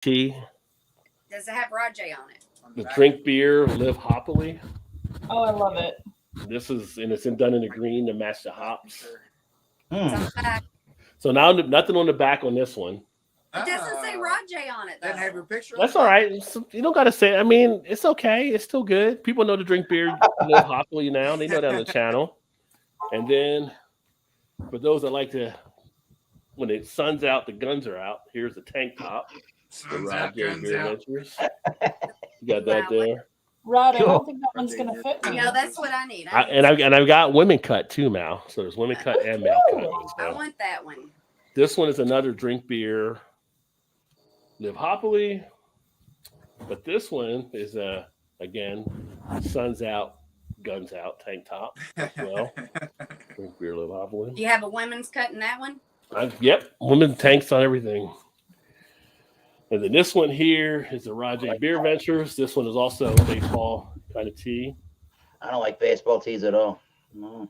tea. Does it have Rajay on it? The drink beer, live hoppily. Oh, I love it. This is and it's done in the green to match the hops. It's on the back. So now nothing on the back on this one. It doesn't say Rajay on it, though. Doesn't have your picture. That's all right. You don't gotta say. I mean, it's okay. It's still good. People know to drink beer, live hoppily now. They know that on the channel. And then for those that like to, when the sun's out, the guns are out. Here's the tank top. The Rajay Beer Ventures. You got that there. Rod, I don't think that one's gonna fit me. No, that's what I need. I've got women cut too, Mal. So there's women cut and male cut. I So want that one. this one is another drink beer, live happily. But this one is again, sun's out, guns out, tank top as well. Drink beer, live happily. Do you have a women's cut in that one? Yep, women tanks on everything. And then this one here is the Rajay Beer Ventures. This one is also baseball kind of tea. I don't like baseball teas at all. No.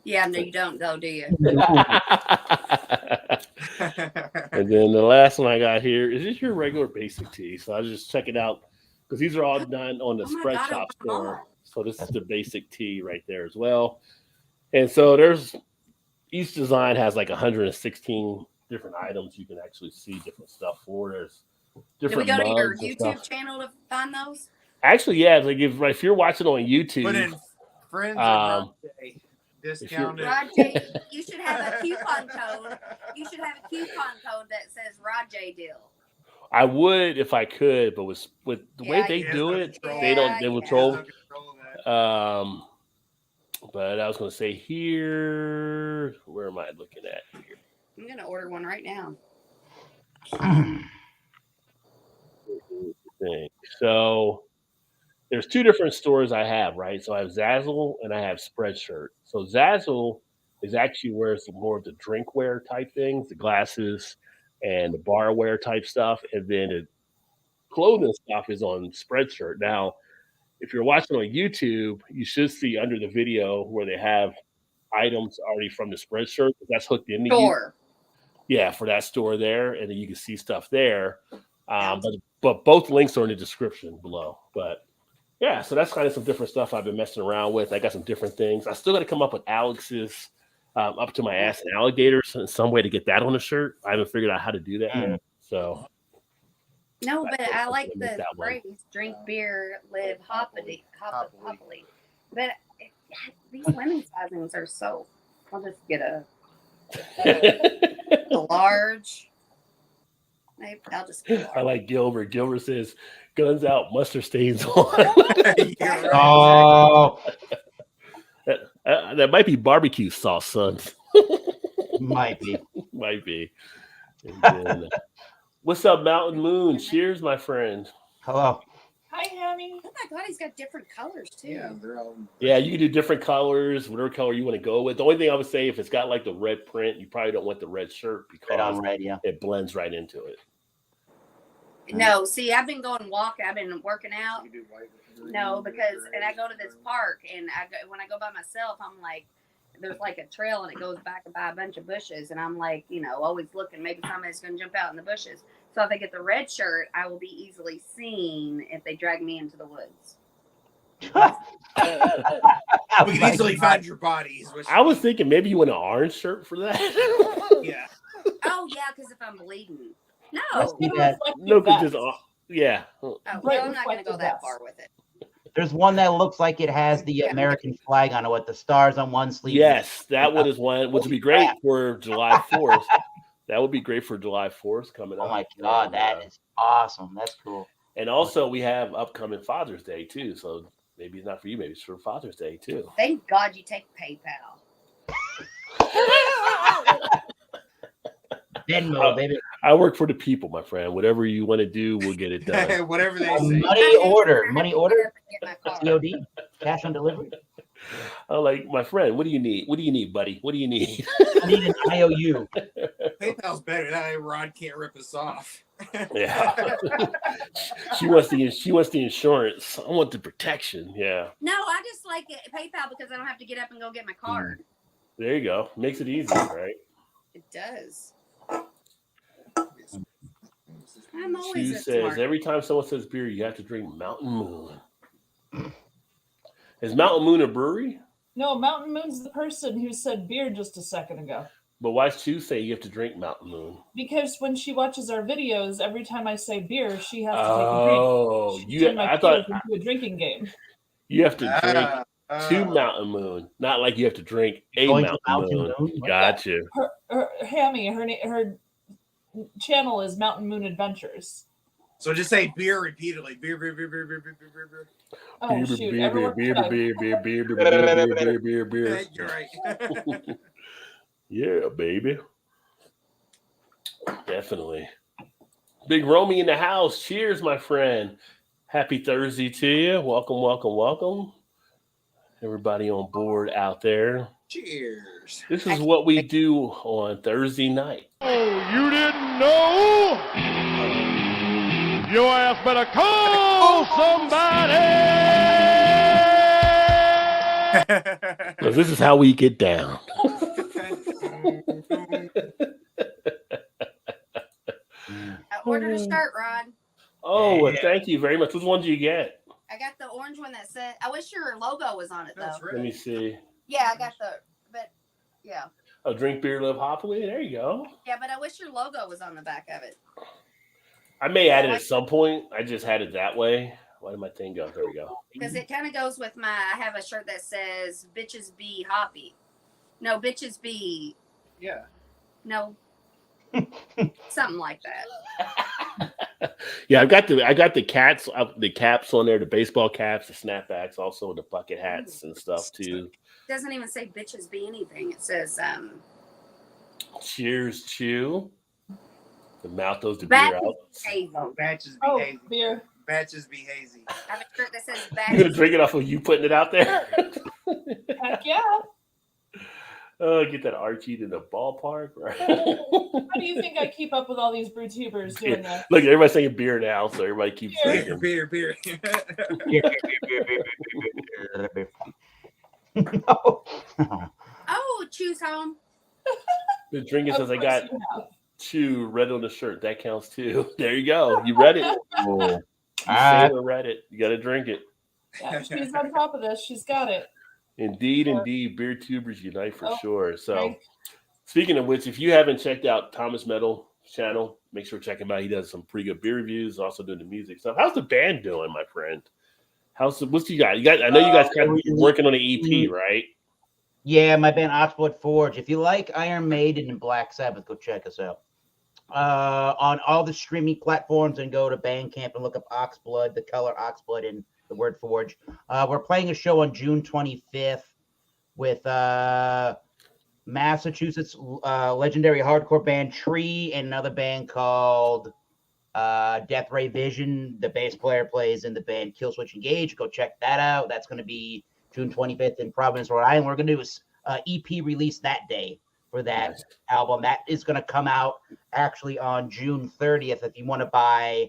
Yeah, no, you don't, though, do you? And then the last one I got here is just your regular basic tea. So I just check it out because these are all done on the Spread God, Shop oh, store. So this is the basic tea right there as well. And so there's each design has like 116 different items you can actually see different stuff for. There's Do we different go to your mugs and YouTube stuff. channel to find those? Actually, yeah, like if you're watching on Put YouTube, in friends of Rajay, discounted. Rajay, you should have a coupon code. You should have a coupon code that says Rajay deal. I would if I could, but with the way Yeah, they you do have it, control. they don't. Yeah, They will yeah. troll. No control of that. But I was going to say here, where am I looking at here? I'm gonna order one right now. So there's two different stores I have, right? So I have Zazzle and I have Spreadshirt. So Zazzle is actually where it's more of the drinkware type things, the glasses and the barware type stuff, and then the clothing stuff is on Spreadshirt. Now, if you're watching on YouTube, you should see under the video where they have items already from the Spreadshirt. That's hooked into you. Store. Yeah, for that store there, and then you can see stuff there. But both links are in the description below. But yeah, so that's kind of some different stuff I've been messing around with. I got some different things. I still got to come up with Alex's up to my ass and alligators in some way to get that on the shirt. I haven't figured out how to do that yet. So No, but I like Make the that one. phrase "drink beer, live hoppily." But these women's sizings are so. I'll just get a large. Maybe I'll just get a large. I like Gilbert. Gilbert says, "Guns out, mustard stains on." Yeah, right. Oh, That might be barbecue sauce, son. might be. Might be. And then, what's up, Mountain Moon? Cheers, my friend. Hello. Hi, honey. Oh my god, he's got different colors too. Yeah, they're all. Yeah, you can do different colors, whatever color you want to go with. The only thing I would say, if it's got like the red print, you probably don't want the red shirt Right on because red, yeah. it blends right into it. No, see, I've been going walking. I've been working out. You do white with green, No, because gray, and I go to this park, and when I go by myself, I'm like, there's like a trail, and it goes back by a bunch of bushes, and I'm like, always looking. Maybe somebody's gonna jump out in the bushes. So if I get the red shirt, I will be easily seen if they drag me into the woods. We can easily find your bodies. I was thinking maybe you want an orange shirt for that. Yeah. Oh yeah, because if I'm bleeding, no. Let's get a Yeah. reflective No, because vest. just yeah. Oh, Right, well, I'm not gonna go reflective that vest. far with it. There's one that looks like it has the American flag on it with the stars on one sleeve. Yes, that one is one which would be great for July 4th. That would be great for July 4th coming up. Oh my God, that is awesome. That's cool. And also we have upcoming Father's Day too. So maybe it's not for you, maybe it's for Father's Day too. Thank God you take PayPal. Venmo, baby. I work for the people, my friend. Whatever you want to do, we'll get it done. Whatever they A say. money order. I Money have to order. get up and get my card. COD. Cash on delivery. I'm like, my friend, what do you need? What do you need, buddy? What do you need? I need an IOU. PayPal's better. That way Rod can't rip us off. Yeah. she wants the insurance. I want the protection. Yeah. No, I just like it, PayPal because I don't have to get up and go get my card. There you go. Makes it easy, right? It does. I'm Chew always a says smart. every time someone says beer, you have to drink Mountain Moon. Is Mountain Moon a brewery? No, Mountain Moon's the person who said beer just a second ago. But why does Chew say you have to drink Mountain Moon? Because when she watches our videos, every time I say beer, she has to take a Oh, drink. you! I thought into a drinking game. you have to drink to Ah. Mountain Moon, not like you have to drink a Going to Mountain Mountain Moon. Moon? Gotcha. Her channel is Mountain Moon Adventures. So just say beer repeatedly. Beer, beer, beer, beer, beer, beer, beer, beer, beer. Oh shoot! beer, Everyone beer, try. beer, beer, beer, beer, beer, beer, beer, beer. You're right. Yeah, baby. Definitely. Big Romy in the house. Cheers, my friend. Happy Thursday to you. Welcome, welcome, welcome. Everybody on board out there. Cheers. This is what we do on Thursday night. Oh, you didn't know? Your ass better call somebody! 'Cause this is how we get down. I ordered a shirt, Rod. Oh, well, Yeah. thank you very much. Which one did you get? I got the orange one that said. I wish your logo was on it though. That's Let me right. see. Yeah, I got the. But yeah, Oh, drink beer, live happily. There you go. yeah, but I wish your logo was on the back of it. I may add it at some point. I just had it that way. Why did my thing go? There we go. Because it kind of goes with my. I have a shirt that says "Bitches be hoppy." No, bitches be Yeah. no. Something like that. Yeah, I got the caps on there, the baseball caps, the snapbacks, also the bucket hats and stuff too. It doesn't even say bitches be anything. It says Cheers, Chew. The mouth those the Back- beer out. hazy. Oh, batches be Oh, hazy. beer. Batches be hazy. I have a shirt that says You gonna back. drink it off of you putting it out there? Heck yeah! Oh, get that Archie to the ballpark, right? How do you think I keep up with all these brew tubers doing that? Look, everybody's saying beer now, so everybody keeps Beer. drinking. Beer, beer. No. Oh, choose home. The drinking says I Of got course you have. Chew red on the shirt. That counts too. There you go. You read it. Oh. You Ah. say or read it. You got to drink it. Yeah, she's on top of this. She's got it. Indeed, Sure. indeed. Beer tubers unite for Oh, sure. So, right. speaking of which, if you haven't checked out Thomas Metal channel, make sure to check him out. He does some pretty good beer reviews, also doing the music stuff. How's the band doing, my friend? What's you got? You got? I know you guys kind of working on an EP, right? Yeah, my band Oxblood Forge. If you like Iron Maiden and Black Sabbath, go check us out. On all the streaming platforms, and go to Bandcamp and look up Oxblood, the color Oxblood, and the word Forge. We're playing a show on June 25th with Massachusetts legendary hardcore band Tree and another band called Death Ray Vision. The bass player plays in the band Killswitch Engage. Go check that out. That's going to be June 25th in Providence, Rhode Island. We're going to do an EP release that day for that Nice. album. That is going to come out actually on June 30th. If you want to buy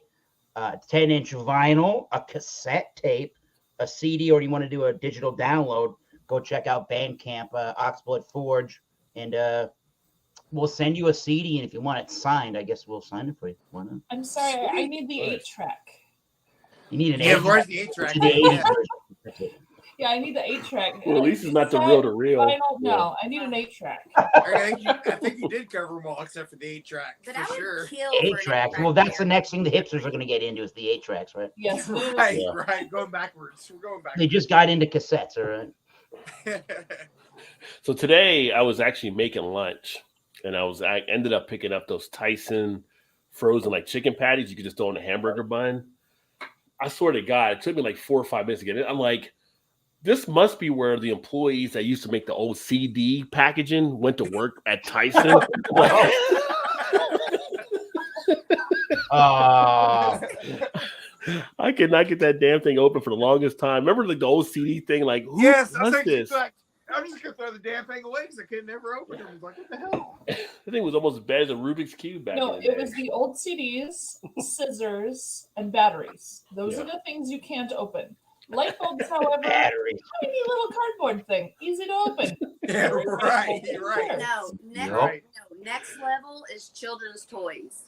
10-inch vinyl, a cassette tape, a CD, or you want to do a digital download, go check out Bandcamp, Oxblood Forge, and we'll send you a CD. And if you want it signed, I guess we'll sign it for you. Why not? I'm sorry, I need the Nice. 8-track. You need an Yeah, 8 where's the 8-track? The 80s version. That's it. Yeah, I need the 8-track. Well, at least it's not the real to real. Vinyl, no, I need an 8-track. I think you did cover them all except for the 8-track, But I for would sure. kill for an 8 tracks. 8-track Well, that's the beer. next thing the hipsters are going to get into is the 8 tracks, right? Yes, it is. Right, Yeah. right. Going backwards. We're going They backwards. just got into cassettes, all right? So today I was actually making lunch, and I ended up picking up those Tyson frozen like chicken patties you could just throw in a hamburger bun. I swear to God, it took me like 4 or 5 minutes to get it. I'm like, this must be where the employees that used to make the old CD packaging went to work at Tyson. Like, I could not get that damn thing open for the longest time. Remember like the old CD thing? Like, who Yes, I was does actually this? like, I'm just gonna throw the damn thing away because I could never open it. I was like, what the hell? The thing was almost as bad as a Rubik's Cube back No, in the day. it was the old CDs, scissors, and batteries. Those Yeah. are the things you can't open. Light bulbs, however, Battery. tiny little cardboard thing, easy to open. Yeah, right, right. No, next, Yep. no, next level is children's toys.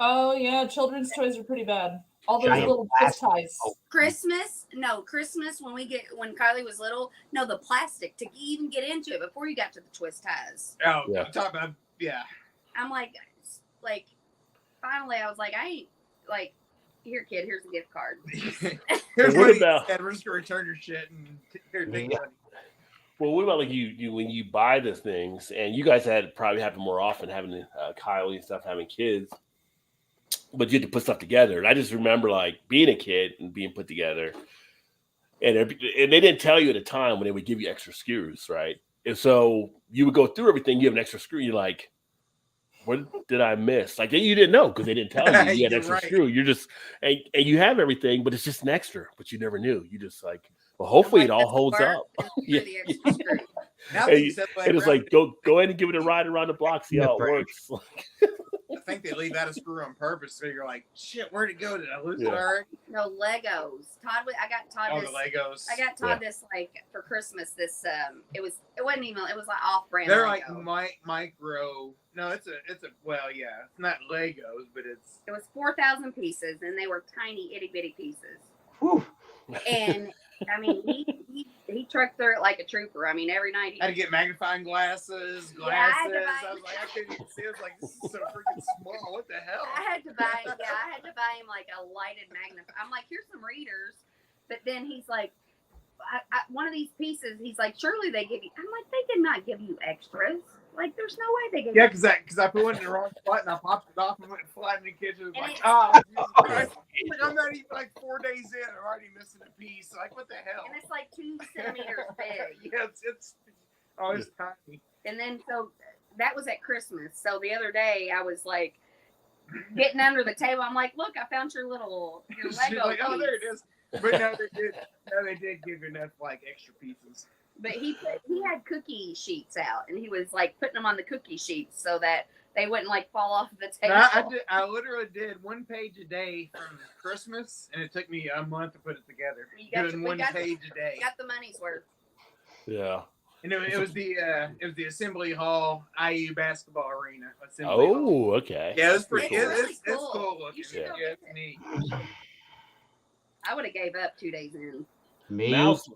Oh yeah, children's toys are pretty bad. All those Giant little twist ties. Oh. Christmas when Kylie was little, no, the plastic to even get into it before you got to the twist ties. Oh, Yeah. talk about I'm like finally I was like, I ain't like, here kid, here's a gift card. Here's What what about- said. We're just gonna return your shit and here, take Yeah. money. Well, what about like you when you buy these things, and you guys had probably happen more often having Kylie and stuff having kids, but you had to put stuff together. And I just remember like being a kid and being put together, and they didn't tell you at the time when they would give you extra screws, right? And so you would go through everything, you have an extra screw, you're like, what did I miss? Like you didn't know because they didn't tell you you had You're extra right. screw. You're just and you have everything, but it's just an extra, but you never knew. You just like, well, hopefully it all holds up. Yeah. Yeah. The extra screw. Now Hey, that you said that, And it's like go ahead and give it a ride around the block, see how it Right. works. I think they leave out a screw on purpose, so you're like, shit, where'd it go? Did I lose Yeah. it already? No Legos. I got Todd Oh, this. the Legos. I got Todd this like for Christmas. This it wasn't even, it was like off-brand. They're Lego. like micro. No, it's a well, yeah, it's not Legos, but it's It was 4,000 pieces, and they were tiny itty bitty pieces. Whew. And I mean, he trucked through it like a trooper. I mean, every night. I had to get magnifying glasses. Yeah, I had to buy- I was like, I couldn't even see. I was like, this is so freaking small. What the hell? I had to buy him like a lighted magnifier. I'm like, here's some readers, but then he's like, one of these pieces. He's like, surely they give you. I'm like, they did not give you extras. Like, there's no way they give Yeah, you. because I put one in the wrong spot and I popped it off and went flat in the kitchen. It was And like, it- oh, Jesus Christ. Like, I'm not even like 4 days in. I'm already missing a piece. Like, what the hell? And it's like 2 centimeters big. Yeah, it's tiny. And then so that was at Christmas. So the other day I was like getting under the table. I'm like, look, I found your She's Lego like, oh, piece. there it is. But no, they did give you enough like extra pieces. But he had cookie sheets out, and he was like putting them on the cookie sheets so that they wouldn't like fall off the table. No, I literally did 1 page a day from Christmas, and it took me a month to put it together. You got Doing we 1 got- page a day. Got the money's worth. Yeah. And it was the Assembly Hall IU basketball arena. Assembly Hall. Oh, okay. Yeah, it's pretty. Cool. It's Really cool cool. looking. You should Yeah. go Yeah, get it's it. neat. I would have gave up 2 days in. Me. Mal's,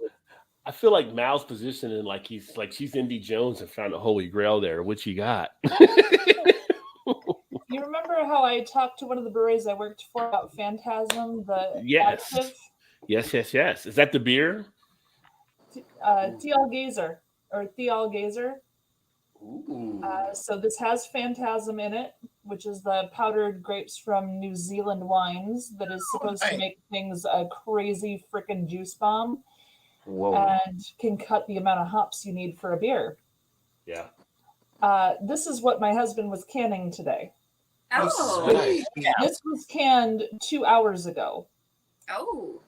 I feel like Mal's positioning like she's Indy Jones and found the Holy Grail there. What you got? You remember how I talked to one of the breweries I worked for about Phantasm, the Yes. additive? Yes. Is that the beer? Thial Gazer or Thial Gazer. Ooh. So this has Phantasm in it, which is the powdered grapes from New Zealand wines that is supposed to nice. make things a crazy freaking juice bomb Whoa. and can cut the amount of hops you need for a beer. Yeah. This is what my husband was canning today. Oh, sweet. This was canned 2 hours ago, oh,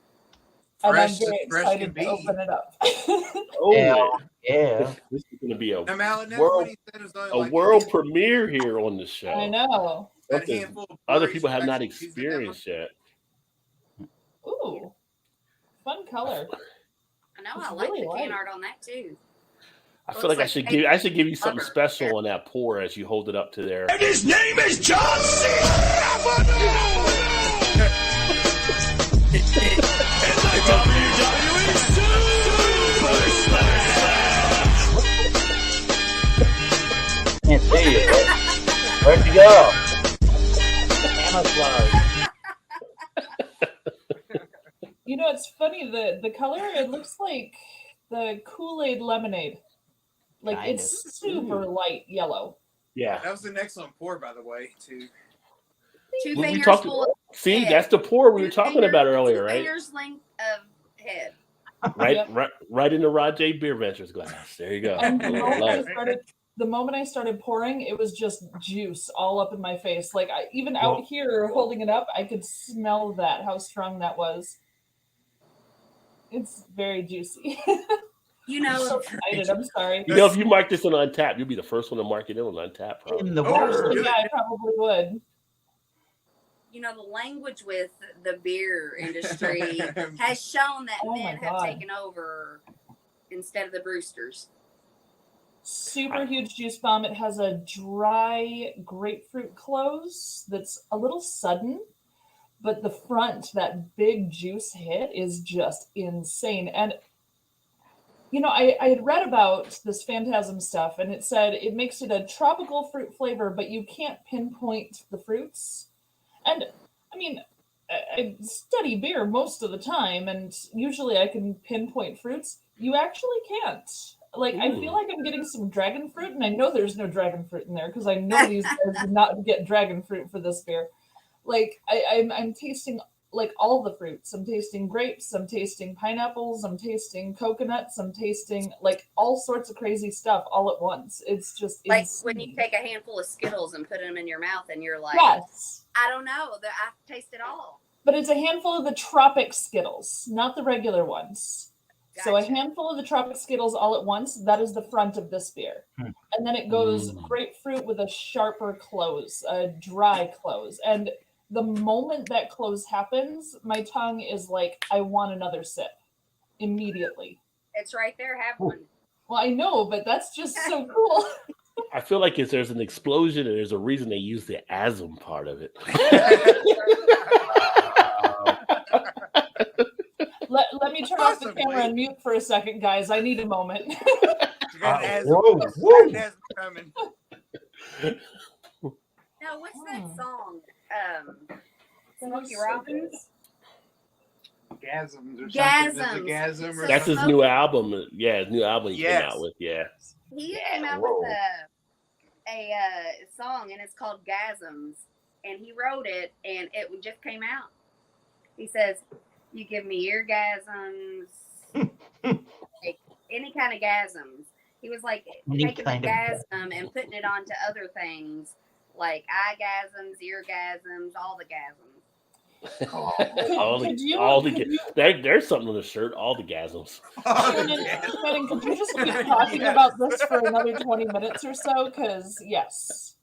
and I'm Fresh- very fresh excited can to be. open it up. Oh, Yeah. this is going to be a Now, Malin, that's World- what he said was only like world premiere here on the show. I know. a Something handful of other breweries people have not actually use it that experienced yet. Ooh, fun color. I know. It's I like really the can light. art on that too. I feel Looks like I like should paper. give you something Rubber. special on that pour as you hold it up to there. And his name is John C. In the WWE Super Smash. Can't see you. Where'd you go? Camouflage. You know, it's funny, the color, it looks like the Kool-Aid lemonade. Like, Kind it's of. super light yellow. Yeah. That was an excellent pour, by the way, too. 2 We fingers talked- full of See, head. that's the pour we were 2 talking fingers- about earlier, 2 right? Fingers length of head. Right, Yep. right in the Rod J Beer Ventures glass. There you go. And the Love moment, it. the moment I started pouring, it was just juice all up in my face. Like, even out here holding it up, I could smell that, how strong that was. It's very juicy. You I'm so know, excited. I'm sorry. You know, if you mark this on Untapped, you'll be the first one to mark it in on Untapped. Probably. In the Oh, world. good. Yeah, I probably would. you know the language with the beer industry has shown that Oh my men have God. taken over instead of the Brewsters. Super huge juice bomb. It has a dry grapefruit close that's a little sudden, but the front, that big juice hit is just insane. And I had read about this Phantasm stuff, and it said it makes it a tropical fruit flavor, but you can't pinpoint the fruits. And I mean, I study beer most of the time, and usually I can pinpoint fruits. You actually can't. Like, I feel like I'm getting some dragon fruit, and I know there's no dragon fruit in there because I know these guys did not get dragon fruit for this beer. Like, I'm tasting like all the fruits. I'm tasting grapes, I'm tasting pineapples, I'm tasting coconuts, I'm tasting like all sorts of crazy stuff all at once. It's just Like insane. when you take a handful of Skittles and put them in your mouth, and you're like, Yes. I don't know, I taste it all. But it's a handful of the tropic Skittles, not the regular ones. So a Gotcha. handful of the tropic Skittles all at once, that is the front of this beer. And then it goes grapefruit with a sharper close, a dry close. And the moment that close happens, my tongue is like, I want another sip immediately. It's right there. Have one. Well, I know, but that's just so cool. I feel like if there's an explosion and there's a reason they use the asm part of it. Let me turn off the Possibly. camera and mute for a second, guys. I need a moment. Whoa. Coming. No, what's that Hmm. song? Smokey Robins. Gasms or something. Gasms. There's a gasm or That's his something. new album. Yeah, his new album he Yes. came out with. Yeah. He Yeah, came out whoa. with a song, and it's called Gasms, and he wrote it, and it just came out. He says, "You give me eargasms, like any kind of gasms." He was like Any taking a kind of gasm and putting it onto other things, like eyegasms, eargasms, all the gasms. all Could you- the could you- there's something on the shirt. All the gasms. Shannon, could you just keep talking Yes. about this for another 20 minutes or so? Because, yes.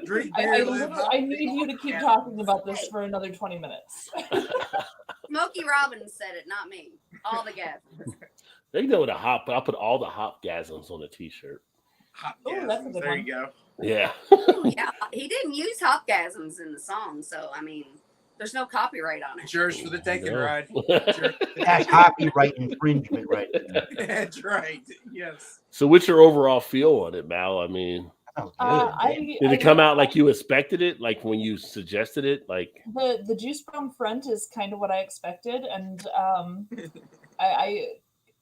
Drink I beer, live I healthy. need you to keep talking about this for another 20 minutes. Smokey Robins said it, not me. All the gasms. They go with a hop. I'll put all the hop gasms on a t-shirt. Hot Ooh, that's a gasms. good There one. you go. Yeah. Yeah, he didn't use hopgasms in the song, so I mean, there's no copyright on it. It's yours for the taking, No. ride. It's yours for the That's taking. copyright infringement right there. That's right. Yes. So, what's your overall feel on it, Mal? I mean, That was good. did it come out like you expected it? Like when you suggested it? Like, The juice bomb front is kind of what I expected, and I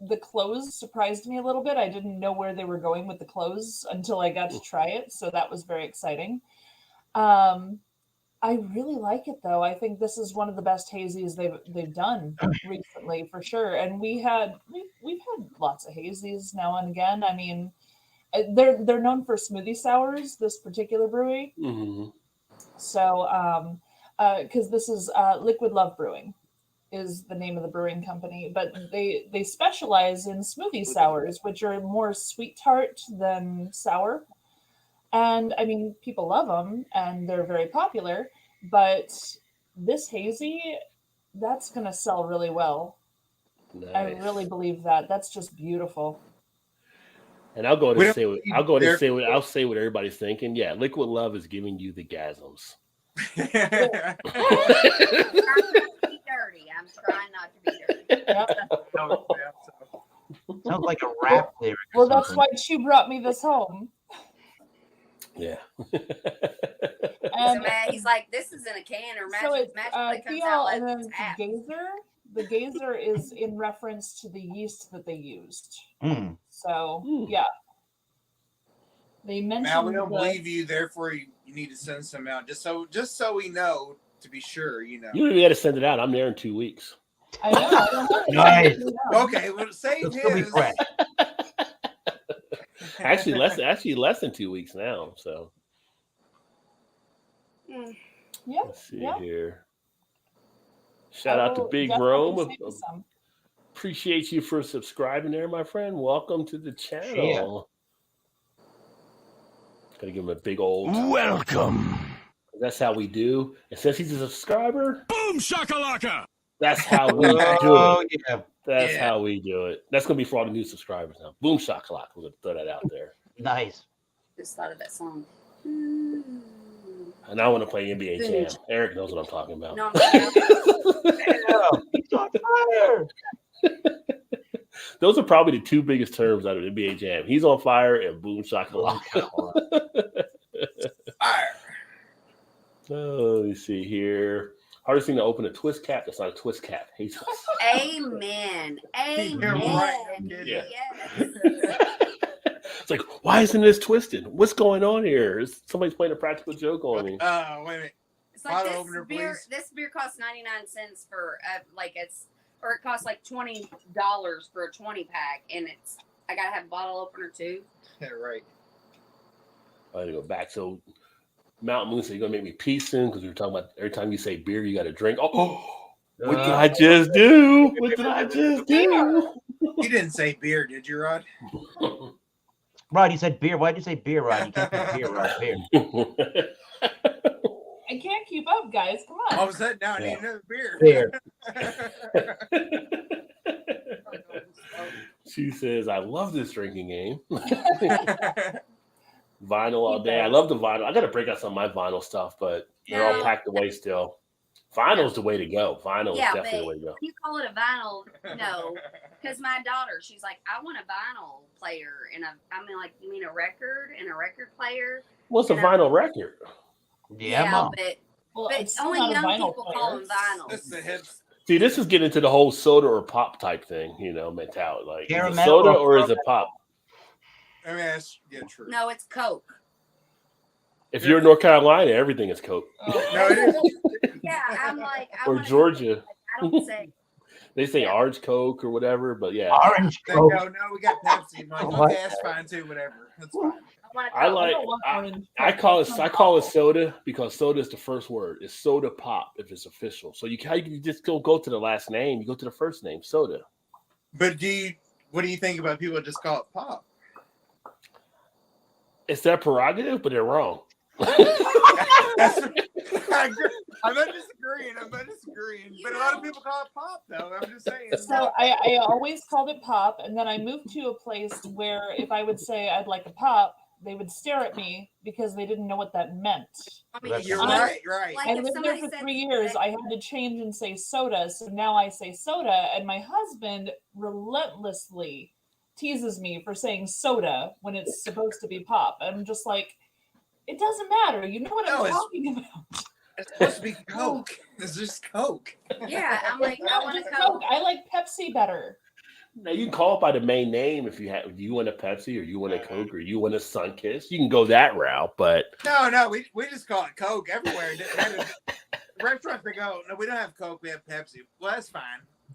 the clothes surprised me a little bit. I didn't know where they were going with the clothes until I got to try it, so that was very exciting. I really like it though. I think this is one of the best hazies they've done recently for sure. And we've had lots of hazies now and again. I mean, they're known for smoothie sours, this particular brewery. mhm. So, because this is Liquid Love Brewing is the name of the brewing company, but they specialize in smoothie sours, which are more sweet tart than sour. And I mean, people love them and they're very popular, but this hazy, that's going to sell really well. I Nice. really believe that. That's just beautiful. And I'll go We and don't say what need I'll go and their- say what I'll say what everybody's thinking. Yeah, Liquid Love is giving you the gasms. I'm trying not to be dirty. I'm trying not to be dirty. Sounds like a rap lyric. or Well, that's something. why Chew brought me this home. Yeah. So And man, he's like, this is in a can or so it's magically comes Thiel out and like then tap. Gazer. The Gazer is in reference to the yeast that they used. Mm. So Hmm. yeah, they mentioned. Now we don't the- believe you, therefore you need to send some out just so we know to be sure, you know. You don't even got to send it out. I'm there in 2 weeks. I know. I don't know. Nice. Okay, well save It'll still be his. fresh. Actually, less than 2 weeks now. So Mm. Yeah. let's see Yeah. here. Shout I out to will Big definitely Rome. save you some. Appreciate you for subscribing there, my friend. Welcome to the channel. Gotta give him a big old. Welcome. That's how we do. And since he's a subscriber, Boom shakalaka. that's how we do Oh it. yeah. That's Yeah. how we do it. That's gonna be for all the new subscribers now. Boom shakalaka. We're gonna throw that out there. Nice. Just thought of that song. And I want to play NBA Jam. Eric knows what I'm talking about. No, I'm not. Damn, he's on fire. Those are probably the two biggest terms out of NBA Jam. He's on fire and boom shakalaka. Fire. Let me see here. Hardest thing to open a twist cap. That's not a twist cap. Hey, Amen. Amen. You're right, no kidding. Yeah. Yes. it's like, why isn't this twisted? What's going on here? Somebody's playing a practical joke on me. Wait a minute. It's like Bottle this opener, beer. please. This beer costs 99 cents for it costs like $20 for a 20-pack, and I gotta have a bottle opener too. Yeah, right. I had to go back. So Mountain Moon said, you're going to make me pee soon because we were talking about every time you say beer, you got to drink. Oh, what did I just do? What did I just do? You didn't say beer, did you, Rod? Rod, you said beer. Why'd you say beer, Rod? You can't say beer, Rod. Beer. I can't keep up, guys. Come All on. of a sudden, now I need Yeah. another beer. Beer. She says, I love this drinking game. Vinyl all day. I love the vinyl. I got to break out some of my vinyl stuff, but they're all No. packed away still. Vinyl's the way to go. Vinyl Yeah, is definitely the but- way to go. You call it a vinyl? No, because my daughter, she's like, I want a vinyl player and like, you mean a record and a record player? What's a Yeah. vinyl record? Yeah, Mom. Well, but it's still only not a young vinyl people player. call them vinyl. This is the hips. See, this is getting into the whole soda or pop type thing, mentality. Like, is it Caramel soda or or is it pop? I mean, that's true. No, it's Coke. If you're in North Carolina, everything is Coke. Oh. No, it is. Yeah, I'm like, I Or wanna- Georgia. I don't say. They say Yeah. orange Coke or whatever, but yeah. Orange They Coke. go, no, we got Pepsi. I'm like, What? okay, that's fine too, whatever. That's fine. I want I to like- don't want orange I Coke. call it That I sounds call it awful. soda because soda is the first word. It's soda pop if it's official. So you just don't go to the last name, you go to the first name, soda. But what do you think about people that just call it pop? It's their prerogative, but they're wrong. I agree. I'm not disagreeing. But a lot of people call it pop, though. I'm just saying. So I always called it pop, and then I moved to a place where if I would say I'd like a pop, they would stare at me because they didn't know what that meant. I mean, That's You're Honest- right. Like I if lived there somebody for said 3 years. that- I had to change and say soda, so now I say soda, and my husband relentlessly teases me for saying soda when it's supposed to be pop. I'm just like, it doesn't matter. You know what No, I'm it's- talking about. It's supposed to be Coke. It's just Coke. Yeah, I'm like, I No, want to just Coke. Coke. I like Pepsi better. Now you can call it by the main name if you want a Pepsi or you want a Coke or you want a Sunkiss. You can go that route, but No, we just call it Coke everywhere. Restaurants they go, no, we don't have Coke. We have Pepsi. Well, that's fine.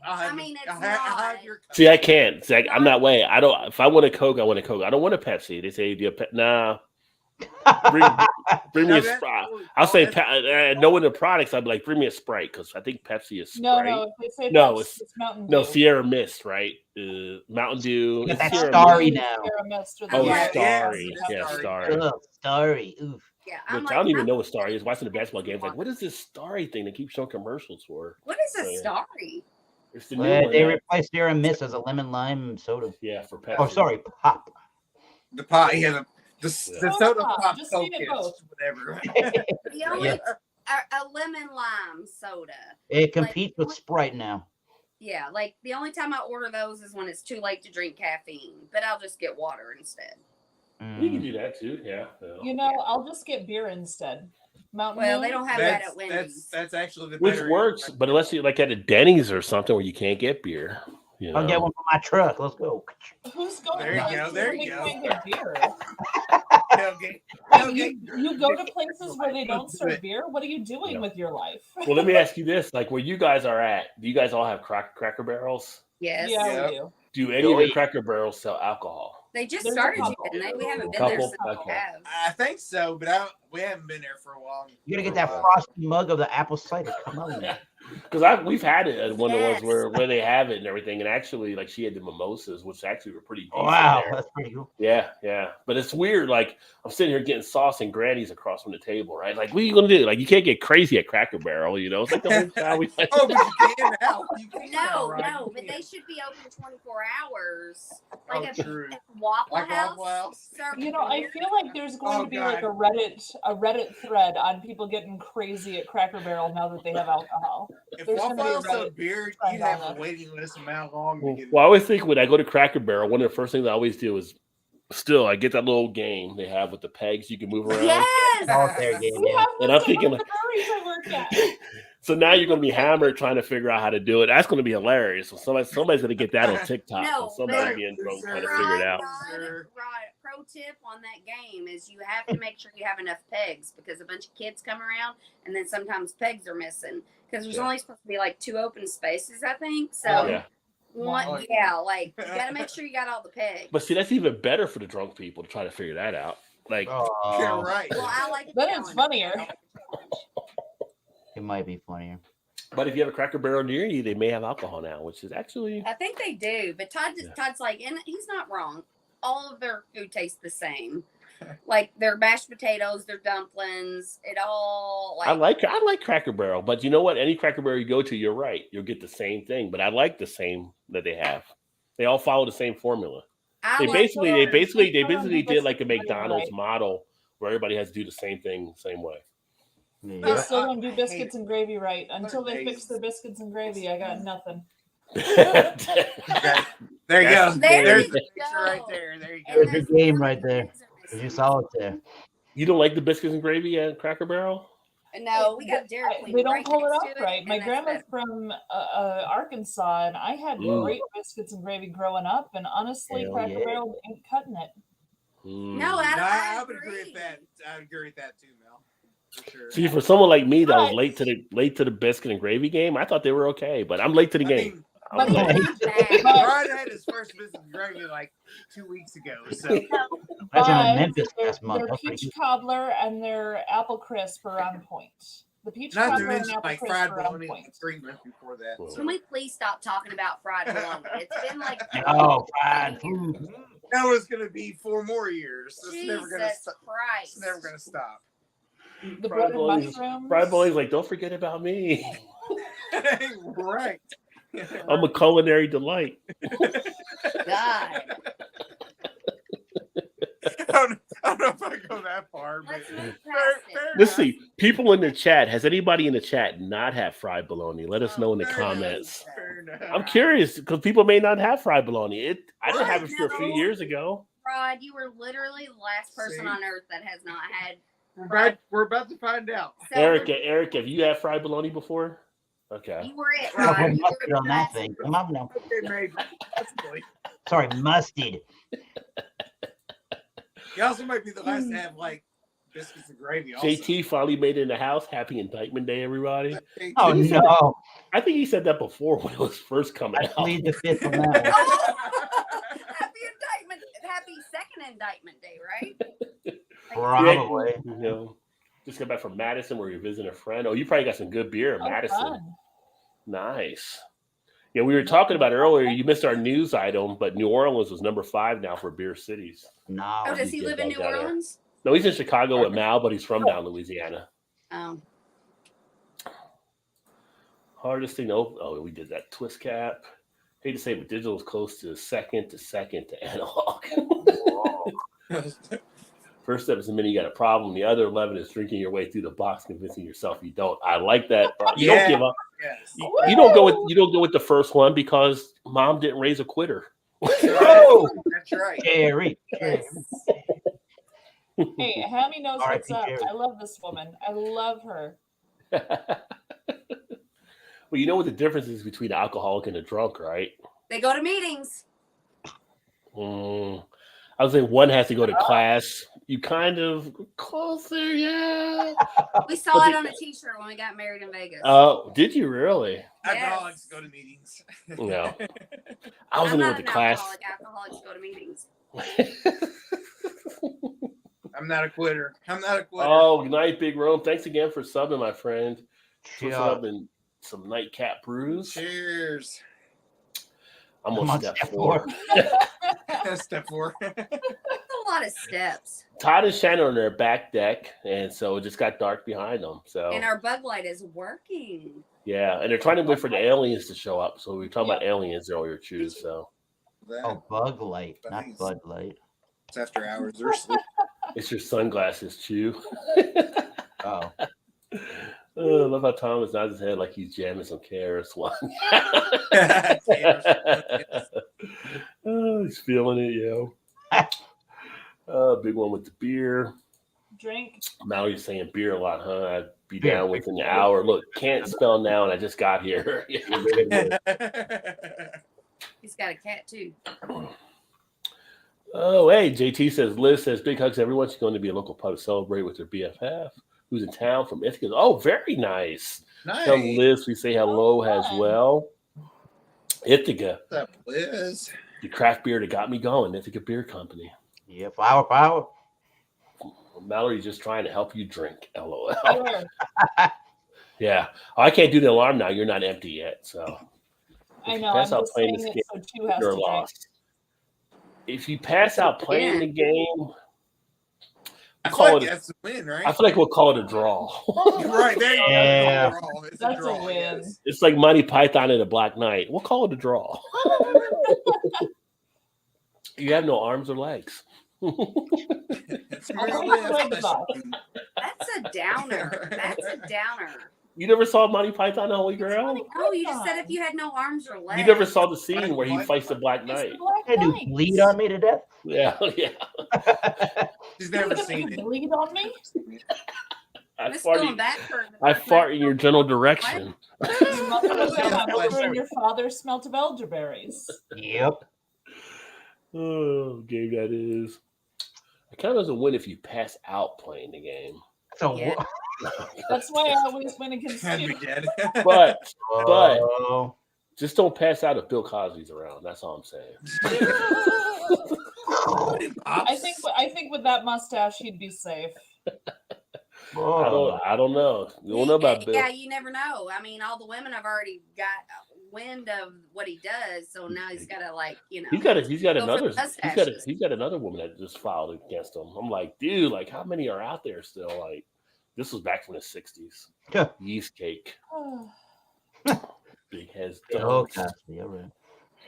I mean, it's I'll have not. your Coke. see, I can't. See, I'm that way. I don't. If I want a Coke, I want a Coke. I don't want a Pepsi. They say, "Do you have nah." Bring me No, a that's- Sprite. oh, I'll say, that's- knowing the products, I'd be like, bring me a Sprite because I think Pepsi is No, Sprite. no. If they say No, Pepsi, it's Mountain Dew. No, Sierra Mist, right? Mountain Dew. Get It's that Sierra Starry Mist. now. Sierra Mist or the Oh, Yeah, Starry. yes, Yeah, Starry. Starry. Ugh, Starry. Oof. Yeah, Which I'm I don't even I'm- know what Starry is. Watching the basketball games, like, what is this Starry thing they keep showing commercials for? What is a Yeah. Starry? It's the new Well, one. they that- replaced Sierra Mist as a lemon lime soda. yeah, for Pepsi. Oh, sorry, pop. The pot, the Soda soda pop, pop just Coke say it is, both. whatever. The only Yeah. a lemon lime soda. It competes with Sprite now. Yeah, like the only time I order those is when it's too late to drink caffeine, but I'll just get water instead. We can Mm. do that too. Yeah. You know, I'll just get beer instead. Mountain Well, Dew. they don't have that That's, at Wendy's. that's actually the Which better- works, but unless you like at a Denny's or something where you can't get beer. You know? I'll get one for my truck. Let's go. Who's going There you to go, places there where you they go. can't get beer? Tailgate. You go to places where they don't serve beer. What are you doing Yeah. with your life? Well, let me ask you this: like where you guys are at, do you guys all have Cracker Barrels? Yes. Yeah, Yep. we do. Do any of your Cracker Barrels sell alcohol? They just There's a started, couple. didn't they? We haven't been Couple? there since Okay. we have. I think so, but we haven't been there for a while. You gotta get that frosty mug of the apple cider. Come on. Because we've had it at one of the ones Yes. where they have it and everything, and actually, like she had the mimosas, which actually were pretty decent. Wow, there. that's pretty cool. Yeah, yeah. But it's weird. Like I'm sitting here getting sauce and grannies across from the table, right? Like, what are you gonna do? Like, you can't get crazy at Cracker Barrel, you know? It's like the whole time we. Oh, but you can now. You can now, No, right? no, You but can. they should be open 24 hours. Like Oh, true. Waffle Like House. Waffle House. serve You know, I beer. feel like there's going Oh, to be God. like a Reddit thread on people getting crazy at Cracker Barrel now that they have alcohol. If There's Waffle gonna be a House Reddit sold beer, trend you'd have on a this. waiting list of how long to Well, get I always think when I go to Cracker Barrel, one of the first things I always do is still I get that little game they have with the pegs you can move around. Yes. Solitaire game, We yeah. have And this I'm at thinking, one of the breweries I work at. so now you're going to be hammered trying to figure out how to do it. That's going to be hilarious. So somebody's going to get that on TikTok. No, and somebody but- being drunk trying to Rod, figure it out. Sure. Pro tip on that game is you have to make sure you have enough pegs because a bunch of kids come around and then sometimes pegs are missing because there's Yeah. only supposed to be like 2 open spaces, I think. So Yeah. one, yeah, like you got to make sure you got all the pegs. But see, that's even better for the drunk people to try to figure that out. Like, You're Oh, right. Well, I like. Then the it's challenge. funnier. I like the challenge. it might be funnier. but if you have a Cracker Barrel near you, they may have alcohol now, which is actually I think they do, but Yeah. Todd's like, and he's not wrong. All of their food tastes the same. Like their mashed potatoes, their dumplings, it all like. I like Cracker Barrel, but you know what? Any Cracker Barrel you go to, you're right. You'll get the same thing. But I like the same that they have. They all follow the same formula. I They like basically Like, did like a biscuits, McDonald's right? model where everybody has to do the same thing the same way. They Yeah. still don't do I hate biscuits it. and gravy right. Until they days. fix their biscuits and gravy, I got nothing. There you go. That's- There There's you the go. picture right there. There you go. And There's a those game little right there. pegs are Is you missing. solitaire? You don't like the biscuits and gravy at Cracker Barrel? No, we got Dairy Queen. They don't right pull it next off to right. My and that's grandma's better. from Arkansas, and I had Mm. great biscuits and gravy growing up. And honestly, Hell Cracker yeah. Barrel ain't cutting it. Mm. No, No, I I would agree agree. with that. I would agree with that too, Mel. For sure. See, for someone like me that was But- late to the biscuit and gravy game, I thought they were okay, but I'm late to the I game. mean, I was But like, Bad. Rod had his first business gravy like 2 weeks ago. So That's in But Memphis their, last month. their That's pretty peach good. cobbler and their apple crisp are on point. The peach not to cobbler and mention apple like crisp fried are on bologna point. and treatment before that. Can we please stop talking about fried bologna? It's been like Oh, fried food. That was gonna be 4 more years. It's never gonna Jesus stop. Christ. It's never gonna stop. The Fried breaded bologna- mushrooms. Fried bologna's like, don't forget about me. Right. I'm a culinary delight. God. I don't know if I go that far, but Let's move past it. fair Let's enough. see. People in the chat, has anybody in the chat not had fried bologna? Let us know in the Fair comments. enough, fair enough. I'm curious because people may not have fried bologna. I didn't have it for a few No. years ago. Rod, you were literally the last person See? on earth that has not had. We're about to find out. So Erica, have you had fried bologna before? Okay. You were it, I'll Rod. put You were mustard the on that last thing. Come on now. Okay, maybe. Possibly. Sorry, mustard. You also might be the last to have like biscuits and gravy. Also. JT finally made it in the house. Happy Indictment Day, everybody. Oh Did he say no! I think he said that before when it was first coming I out. plead the fifth on that one. Happy indictment. Happy second indictment day, right? Probably. You know, just got back from Madison where you're visiting a friend. Oh, you probably got some good beer in Oh, Madison. fun. Nice. Yeah, we were talking about earlier. You missed our news item, but New Orleans was number 5 now for beer cities. No. Oh, does he get live in back New down there. Orleans? No, he's in Chicago with Mal, but he's from down Louisiana. Oh. Hardest thing to open. Oh, we did that twist cap. Hate to say, but digital is close to second to analog. First step is admitting you got a problem. The other 11 is drinking your way through the box, convincing yourself you don't. I like that. You Yeah. don't give up. Yes. You don't go with the first one because mom didn't raise a quitter. Oh, That's right. Jerry. Yes. Hey, Hammy knows R.I.P. what's up. Jerry. I love this woman. I love her. Well, you know what the difference is between an alcoholic and a drunk, right? They go to meetings. I would say one has to go to class. You kind of closer, yeah. We saw it on a T-shirt when we got married in Vegas. Oh, did you really? Alcoholics go to meetings. No. I was I'm in there not with an the class. alcoholic. Alcoholics go to meetings. I'm not a quitter. I'm not a quitter. Oh, good night, Big Rome. Thanks again for subbing, my friend. Twist Yeah. up and some nightcap brews. Cheers. I'm on step step 4. Step 4. That's a lot of steps. Todd and Shannon are on their back deck, and so it just got dark behind them. So And our bug light is working. yeah, and they're trying to wait for the aliens to show up. So we were talking about aliens earlier, too. So Oh, Bug Light, not Nice. Bud Light. It's after hours. They're asleep. it's your sunglasses, Chew. Oh, I love how Thomas nods his head like he's jamming some KRS One. Oh, he's feeling it, yo. Big one with the beer. Drink. Mallory's saying beer a lot, huh? I'd be Beer. down within an hour. Look, can't spell now, and I just got here. He's got a cat too. Oh, hey, JT says, Liz says, big hugs, everyone. She's going to be a local pub to celebrate with her BFF, who's in town from Ithaca. Oh, very nice. Tell Nice. Liz we say hello as fun. well. Ithaca, What's up, Liz? the craft beer that got me going, Ithaca Beer Company. yeah, power. Mallory's just trying to help you drink. LOL. Sure. Yeah. Oh, I can't do the alarm now. You're not empty yet. So I if you know. pass I'm out just playing saying this it game, so Chew has you're to drink. lost. If you pass out playing the game, I Call feel like it- that's a win, right? I feel like we'll call it a draw. You're right there. You Yeah. go. It's That's a draw, win. yes. It's like Monty Python and the Black Knight. We'll call it a draw. You have no arms or legs. It's I'll really put my a legs off. special- That's a downer. That's a downer. You never saw Monty Python and the Holy Grail? Oh, you just said if you had no arms or legs. You never saw the scene where he fights the Black It's Knight. the Black Hey, do Knight. bleed on me to death? Yeah, yeah. She's You're never gonna seen it. bleed on me? I This fart, going back for I fart in your general direction. Your mother was a smoker and your father smelt of elderberries. Yep. Oh, game that is. It kind of doesn't win if you pass out playing the game. So, Yeah. That's why I always win against Had you. me dead. But But- oh, just don't pass out if Bill Cosby's around. That's all I'm saying. I think with that mustache he'd be safe. I don't know. You don't know about Bill. Yeah, you never know. I mean, all the women have already got wind of what he does, so now he's got to He's got Go for another the mustaches. he's got another woman that just filed against him. I'm like, dude, like how many are out there still? Like this was back from the 60s. Yeah. Yeast cake. Big heads. Oh, dunks, Cosby, all right.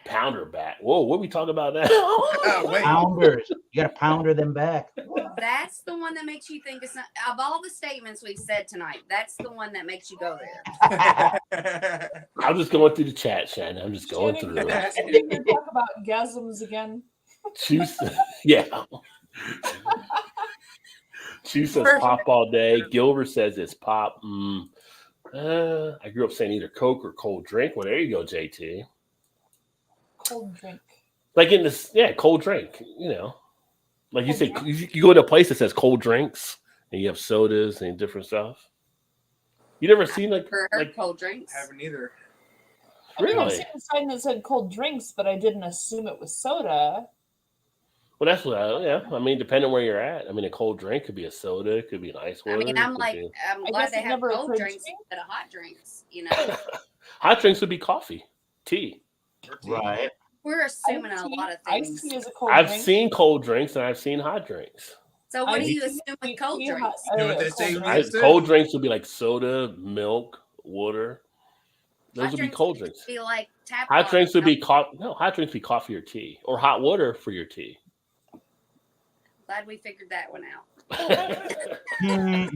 pounder back. Whoa, what we talking about now? Oh, wait. Pounders. You got to pounder them back. That's the one that makes you think it's not. Of all the statements we've said tonight, that's the one that makes you go there. I'm just going through the chat, Shannon. I'm just going Shannon, through it. I think you're talking about gasms again. Choose, yeah. She says pop all day. Gilbert says it's pop. I grew up saying either Coke or cold drink. Well, there you go, JT. Cold drink. Like in this, yeah, cold drink. You know, like you say, you go to a place that says cold drinks, and you have sodas and different stuff. You never seen like For her cold drinks. Haven't either. I mean, I've really? seen a sign that said cold drinks, but I didn't assume it was soda. Well, that's what. Yeah, I mean, depending where you're at. I mean, a cold drink could be a soda, it could be an ice I water. mean, it I'm could like, be- I'm I glad guess they it have never cold occurred to drinks me. instead of hot drinks. You know, hot drinks would be coffee, tea. Right. we're assuming a Iced tea- lot of iced things. tea is a cold I've drink. seen cold drinks and I've seen hot drinks. So what do Iced you tea- assume with cold tea, drinks? hot- You know what they cold say drink. when you- Cold drinks would be like soda, milk, water. Those Hot would be drinks cold would drinks. Be like tap Hot water. drinks would be coffee. No, hot drinks would be coffee or tea, or hot water for your tea. Glad we figured that one out. Hmm.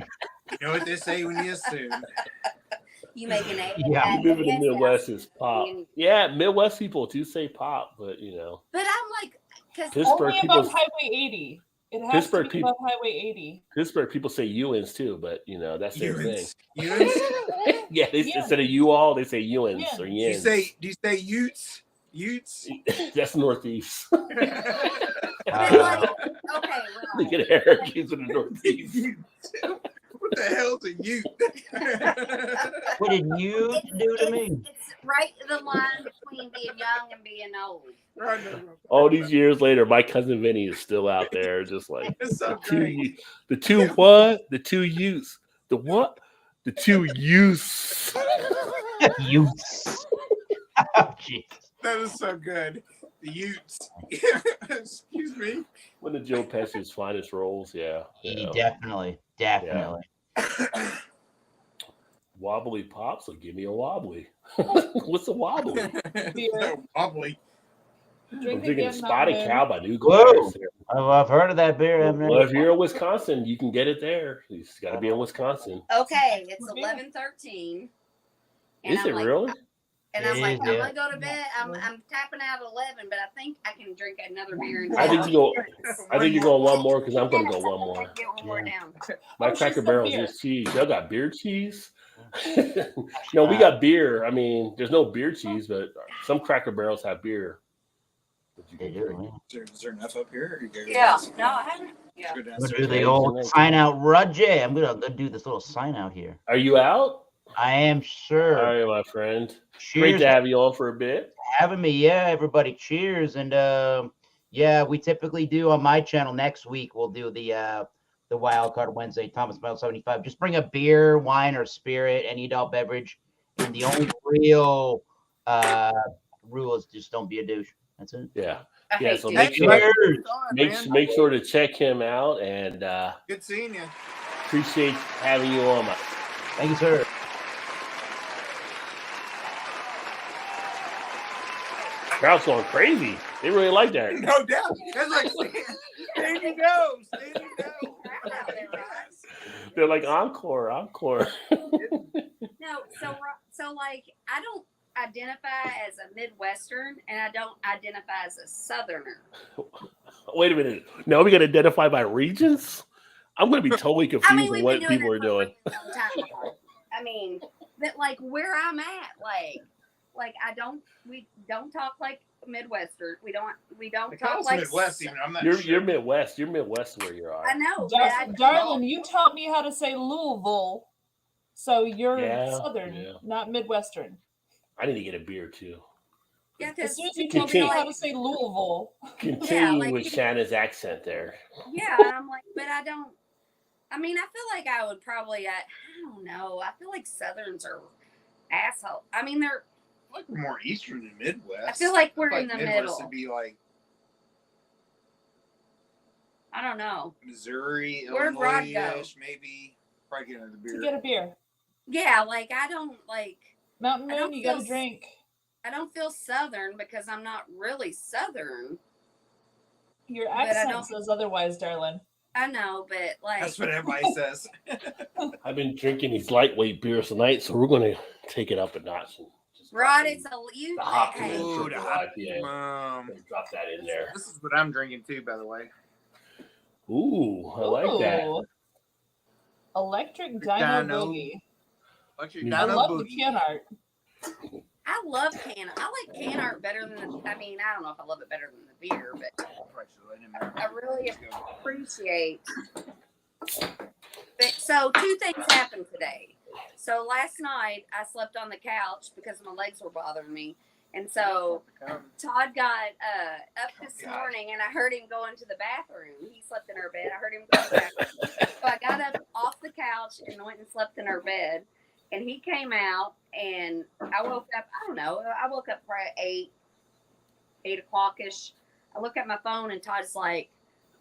You know what they say when you assume. You make an A. Yeah. You live in the Midwest is pop. Yeah, Midwest people do say pop, but you know, But I'm like, because Pittsburgh Only above people, Highway 80. It has Pittsburgh to be people- above Highway 80. Pittsburgh people say Ewins too, but you know that's their thing. Ewins? Yeah, they, Yeah. instead of you all, they say Ewins Yeah. or Do you Yins. do you say Utes? Utes? That's Northeast. but like, okay, Look right. at Eric, he's in the Northeast. What the hell's a Ute? What did you do to me? It's right the line between being young and being old. All these years later, my cousin Vinny is still out there, just like It's so the great. two what? The two youths. The what? The two youths. Utes. Oh, jeez. That is so good. The Utes. Excuse me. One of Joe Pesci's finest roles. Yeah. Definitely. Wobbly pops will give me a wobbly. What's a wobbly? So wobbly. I'm Drink drinking again, Spotted Mountain Cow by New Whoa. Glarus. I've heard of that beer. I've Well, never- if you're in Wisconsin, you can get it there. You just got to be in Wisconsin. Okay, it's We're 11:13. Is it really? And It I'm like, is, I'm yeah. gonna go to bed. I'm tapping out at 11, but I think I can drink another beer. And I think you go. I think you're going one more because I'm going to go one I more. can get one more down. My Oh, she Cracker said Barrel is beer. just cheese. Y'all got beer cheese? No, we got beer. I mean, there's no beer cheese, but some Cracker Barrels have beer. that you They can do, drink. yeah. Is there enough up here? Or you go Yeah, downstairs? no, I haven't. Yeah. Go I'm gonna downstairs. do the Okay, old tonight. sign out, Roger. I'm gonna do this little sign out here. Are you out? I am sure. All right, my friend. Great Cheers to for have you on for a bit. having me. Yeah, everybody. Cheers. And yeah, we typically do on my channel next week. We'll do the Wild Card Wednesday, Thomas Mile 75. Just bring a beer, wine, or spirit, any adult beverage. And the only real rule is just don't be a douche. That's it. Yeah. I Yeah, hate so to- make sure- Cheers. Make sure to check him out and Good seeing you. appreciate having you on. Thank you, sir. Crowd's going crazy. They really like that. No doubt. It's like, there you go. There you go. They're like encore. No, so like I don't identify as a Midwestern and I don't identify as a Southerner. Wait a minute. Now we got to identify by regions? I'm going to be totally confused I mean, with we've what been doing people it are for doing. a long time. I mean, that like where I'm at, like we don't talk like Midwestern. We don't They talk call us like Midwest even. I'm not You're sure. Midwest. You're Midwest where you are. I know, but I Darling, you taught me how to say Louisville, so you're Yeah, Southern, yeah. not Midwestern. I need to get a beer too. yeah, As because soon as you Continue. told me how to say Louisville, Continue like- with Shanna's accent there. yeah, I'm like, but I don't. I mean, I feel like I would probably. I don't know. I feel like Southerns are asshole. I mean, they're. I feel like we're more Eastern than Midwest. I feel like we're I in the Midwest middle. would be like I don't know. Missouri, Where'd Rod go? Illinois-ish, maybe. Probably get another to beer. get a beer. Yeah, like I don't like. Mountain I don't Moon, you got feel a drink. I don't feel Southern because I'm not really Southern. Your I accent don't- says otherwise, darling. I know, but like. That's what everybody says. I've been drinking these lightweight beers tonight, so we're going to take it up a notch. And just Rod, drop it's a you. the hop Hey, in. Ooh, the hot Yeah. Drop that in there. This is what I'm drinking too, by the way. Ooh, I like that. Ooh. Electric Dino Dino. Boogie. What's your I I Dino love the Boogie? can art. I love can. I like can art better than. I mean, I don't know if I love it better than the beer, but Probably should let him know. I really Let's go. appreciate. But, so 2 things happened today. So last night I slept on the couch because my legs were bothering me, and so Todd got up this God. morning, and I heard him go into the bathroom. He slept in our bed. I heard him go to the bathroom. So I got up off the couch and went and slept in our bed. And he came out, and I woke up. I don't know. I woke up probably 8 o'clock ish. I look at my phone, and Todd's like,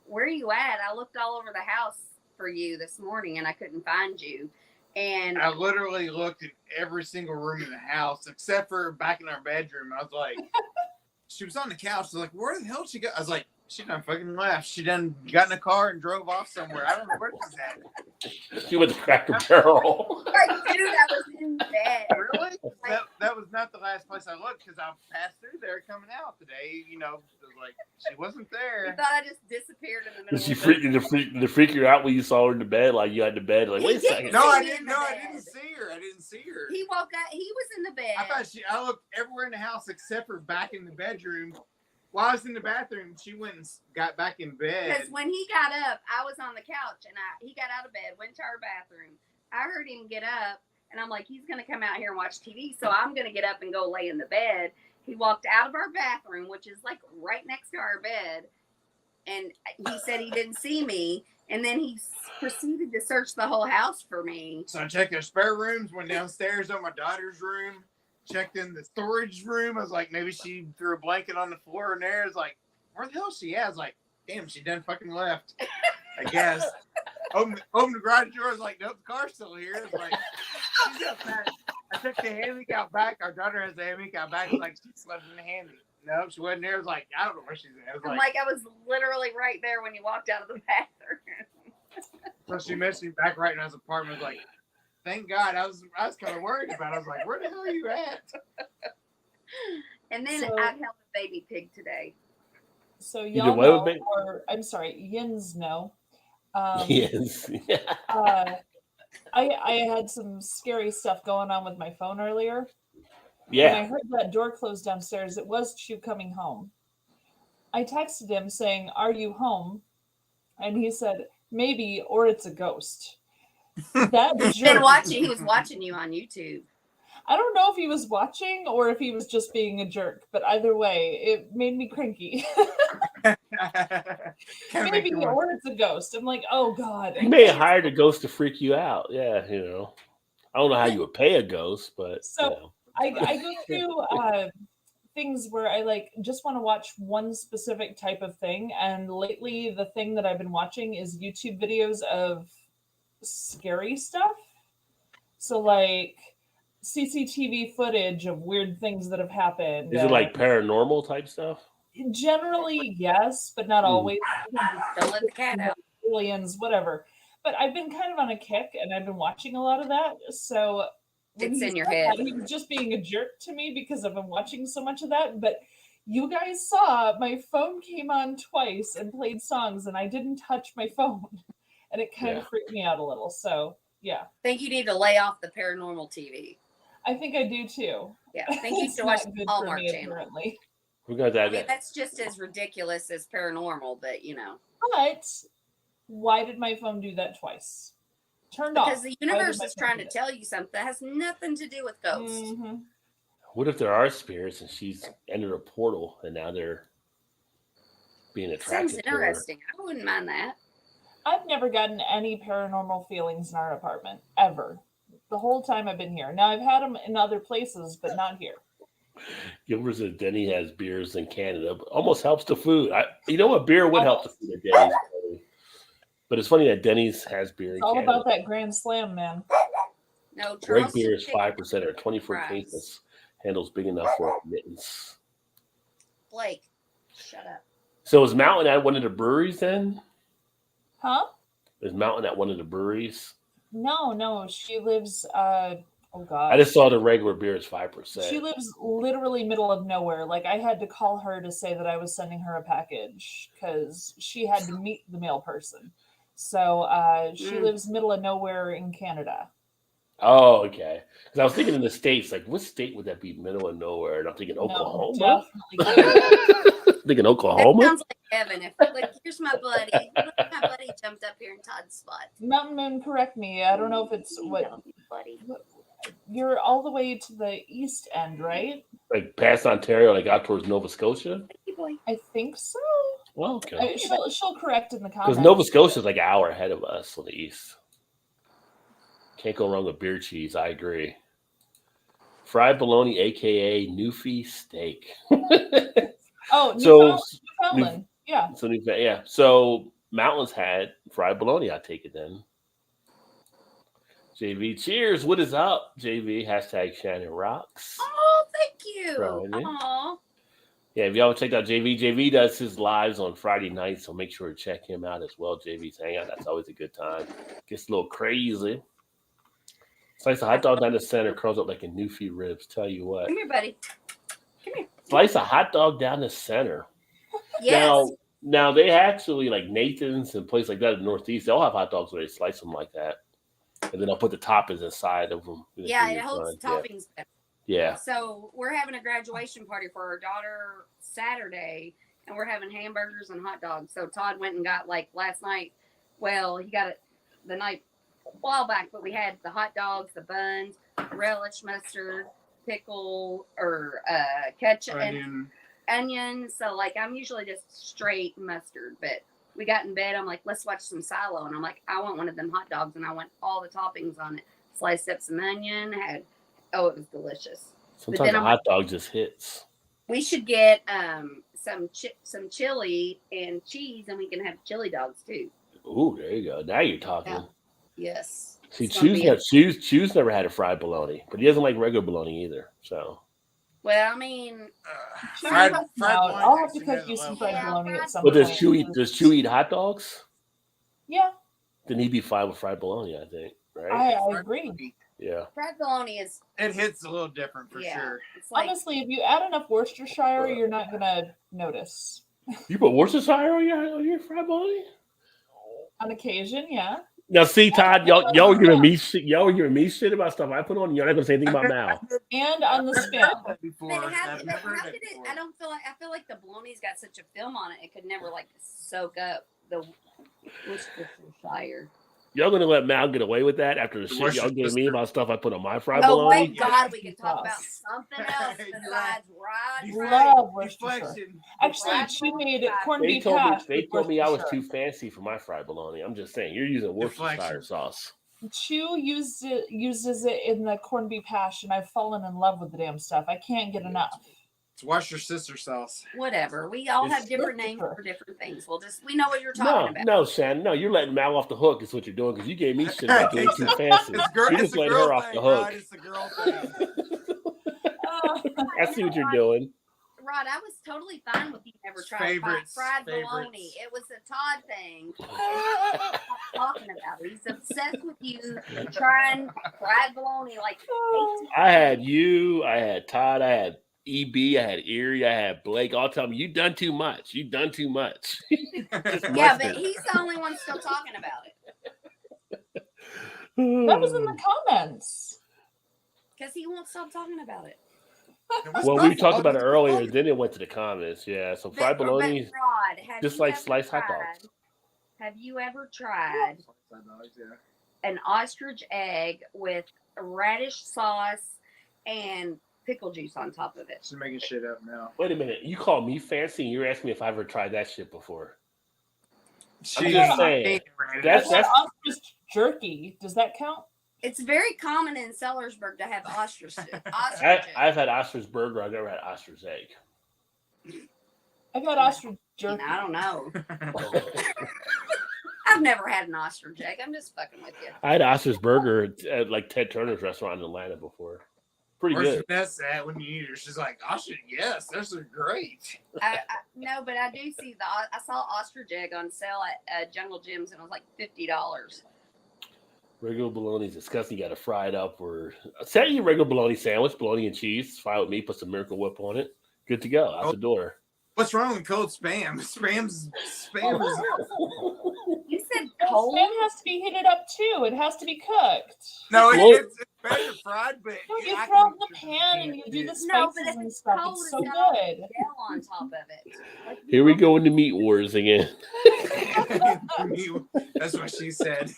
"Where are you at? I looked all over the house for you this morning, and I couldn't find you." And I literally looked at every single room in the house except for back in our bedroom. I was like, she was on the couch. I was like, where the hell did she go? I was like, she done fucking left. She done got in a car and drove off somewhere. I don't know where she's at. She went to Cracker Barrel. like, dude, I was in bed. Really? That was not the last place I looked because I passed through there coming out today. You know, it was like she wasn't You there. thought I just disappeared in the middle Did she of the freak you out when you saw her in the bed? Like you got in the bed, like, wait a He second. did. No, I me in didn't. the No, I bed. didn't see her. I didn't see her. He woke up. He was in the bed. I looked everywhere in the house except for back in the bedroom. While I was in the bathroom, she went and got back in bed. Because when he got up, I was on the couch, and he got out of bed, went to our bathroom. I heard him get up, and I'm like, he's gonna come out here and watch TV, so I'm gonna get up and go lay in the bed. He walked out of our bathroom, which is like right next to our bed, and he said he didn't see me. And then he proceeded to search the whole house for me. So I checked their spare rooms, went downstairs on my daughter's room, checked in the storage room. I was like, maybe she threw a blanket on the floor in there. I was like, where the hell is she at? I was like, damn, she done fucking left. I guess. Open the garage door. I was like, nope, the car's still here. I was like, she's up back. I took the hammock out back. Our daughter has the hammock out back. I was like, she slept in the hammock. No, she wasn't there. I was like, I don't know where she's at. I was I'm like, like, I was literally right there when you walked out of the bathroom. so she messaged me back right in his apartment. I was like, thank God. I was kind of worried about it. I was like, where the hell are you at? And then So- I held a baby pig today. So did y'all what know, with me? or I'm sorry, Yins know. Yes. I had some scary stuff going on with my phone earlier. When Yeah. I heard that door close downstairs, it was Chew coming home. I texted him saying, "Are you home?" And he said, "Maybe, or it's a ghost." That He's been jerk. watching. He was watching you on YouTube. I don't know if he was watching or if he was just being a jerk, but either way, it made me cranky. Kinda make Maybe, you want- or it's a ghost. I'm like, oh god. You may have hired a ghost to freak you out. Yeah, you know. I don't know how you would pay a ghost, but So- you know. I go through things where I like just want to watch one specific type of thing, and lately the thing that I've been watching is YouTube videos of scary stuff. So like CCTV footage of weird things that have happened. Is it like paranormal type stuff? Generally, yes, but not always. Don't let the cat out. Aliens, whatever. But I've been kind of on a kick, and I've been watching a lot of that. So when It's he in your said head. that, he was just being a jerk to me because I've been watching so much of that. But you guys saw my phone came on twice and played songs, and I didn't touch my phone, and it kind Yeah. of freaked me out a little. So yeah, I think you need to lay off the paranormal TV. I think I do too. Yeah, I think you It's should watch not the good for Hallmark me, Channel. apparently. We're gonna I dive mean, that. that's just as ridiculous as paranormal, but you know, But why did my phone do that twice? Turned off. because the Why did universe my is phone trying do to that? tell you something that has nothing to do with ghosts. Mhm. What if there are spirits and she's entered a portal and now they're being Sounds attracted to her? interesting. I wouldn't mind that. I've never gotten any paranormal feelings in our apartment ever. The whole time I've been here. Now I've had them in other places, but not here. Gilbert says Denny has beers in Canada, but almost helps the food. You know what? Beer would help the food at Denny's. Probably. But it's funny that Denny's has beer in It's all Canada. about that Grand Slam, man. No, Greg Charleston beer is chicken 5% or 24 fries. cases. Handles big enough for mittens. Blake, shut up. So is Mountain at one of the breweries then? Huh? Is Mountain at one of the breweries? No. She lives oh god. I just saw the regular beer is 5%. She lives literally middle of nowhere. Like I had to call her to say that I was sending her a package because she had to meet the mail person. So she Mm. lives middle of nowhere in Canada. Oh, okay. Because I was thinking in the States, like what state would that be middle of nowhere? And I'm thinking Oklahoma. No, definitely. Thinking That Oklahoma? sounds like heaven. If like, here's my buddy. Look, my buddy jumped up here in Todd's spot. Mountain Moon, correct me. I don't know if it's You what know me, buddy. you're all the way to the east end, right? Like past Ontario, like out towards Nova Scotia? Hey, boy. I think so. Well, okay. She'll correct in the Because comments. Nova Scotia is like an hour ahead of us on the east. Can't go wrong with beer cheese. I agree. Fried bologna, aka Newfie steak. Oh, So, Newfoundland. Yeah. yeah. So Mountains had fried bologna. I take it then. JV, cheers. What is up, JV? Hashtag Shannon Rocks. Oh, thank you. Right, yeah. Aw. Yeah, if y'all checked out JV, JV does his lives on Friday nights, so make sure to check him out as well. JV's hangout. That's always a good time. Gets a little crazy. Slice of hot dog down the center, curls up like a Newfie ribs. Tell you what. Come here, buddy. Slice a hot dog down the center. Yes. Now they actually like Nathan's and places like that in the Northeast. They all have hot dogs where they slice them like that, and then I'll put the toppings inside of them. Yeah, it holds the toppings better. Yeah. So we're having a graduation party for our daughter Saturday, and we're having hamburgers and hot dogs. So Todd went and got like last night. Well, he got it the night a while back, but we had the hot dogs, the buns, relish, mustard, pickle, or ketchup, and Onion. onions. So like I'm usually just straight mustard, but we got in bed. I'm like, let's watch some Silo, and I'm like, I want one of them hot dogs, and I want all the toppings on it. Sliced up some onion. It was delicious. Sometimes then a I'm hot dog just hits. We should get some chili and cheese, and we can have chili dogs too. Ooh, there you go. Now you're talking. Yeah. Yes. See, It's gonna Choose never had a fried bologna, but he doesn't like regular bologna either. So Well, I mean, Fried I'll bologna have to takes cook another you some level. fried Yeah, bologna fried at some but point. does Chew eat hot dogs? Yeah, Then he'd be fine with fried bologna, I think. Right? I agree. Yeah. fried bologna is It hits a little different for sure. It's like Honestly, if you add enough Worcestershire, you're not gonna notice. You put Worcestershire on your fried bologna? On occasion, yeah. Now, see, Todd, y'all were giving me shit. Y'all were giving me shit about stuff I put on. You're not gonna say anything about Mal. And on the spam. Before, then how I've did never how heard did that it? before. I feel like the bologna's got such a film on it. It could never like soak up the Worcestershire. Y'all gonna let Mal get away with that after the shit y'all giving me about stuff I put on my fried Oh bologna? my God, we could talk about something else You're besides Rod. Love Worcestershire. Deflection. Actually, Fried she bologna. made corned They beef told me hash. they with told me I was Worcestershire. too fancy for my fried bologna. I'm just saying you're using Worcestershire Deflection. sauce. Chew uses it in the corned beef hash, and I've fallen in love with the damn stuff. I can't get enough. It's wash your sister sauce. Whatever. We all have different names for different things. We know what you're talking about. No, Shannon. No, you're letting Mal off the hook. Is what you're doing because you gave me shit about being too fancy. It's girl. You're It's just a letting girl her off thing, the hook. Rod. It's a girl thing. I see what you're doing. Rod, I was totally fine with you never trying Favorites, fried favorites. bologna. It was a Todd thing. Talking about it. He's obsessed with you trying fried bologna like 18 I had you. I had Todd. I had EB. I had Erie. I had Blake. All telling me you done too much. You done too much. Just Yeah, mustard. but he's the only one still talking about it That was in the comments. because he won't stop talking about it. Well, we talked about it earlier. Then it went to the comments. Yeah, so fried But, bologna. Rod, have just you like ever sliced hot tried- dogs. Have you ever tried an ostrich egg with radish sauce and pickle juice on top of it? She's making shit up now. Wait a minute. You call me fancy and you're asking me if I ever tried that shit before. She's just saying. That's- What ostrich jerky? Does that count? It's very common in Sellersburg to have ostrich. I've had ostrich burger. I've never had ostrich egg. I've had ostrich And jerky. I don't know. I've never had an ostrich egg. I'm just fucking with you. I had ostrich burger at like Ted Turner's restaurant in Atlanta before. Pretty Where's good. Vanessa at when you eat her? She's like, oh shit, yes, those are great. No, but I do see I saw ostrich egg on sale at Jungle Gyms and it was like $50. Regular bologna is disgusting. You got to fry it up or say you regular bologna sandwich, bologna and cheese. Fry with me. Put some Miracle Whip on it. Good to go. Out the door. What's wrong with cold spam? Spam is You said Cold cold? spam has to be heated up too. It has to be cooked. no, Well- it's better fried, but No, you I throw it can- in the pan and you do the No, but spices if and it's stuff. cold, It's so it's got good. Gel on top of it. Like, Here we go into meat wars again. That's what she said.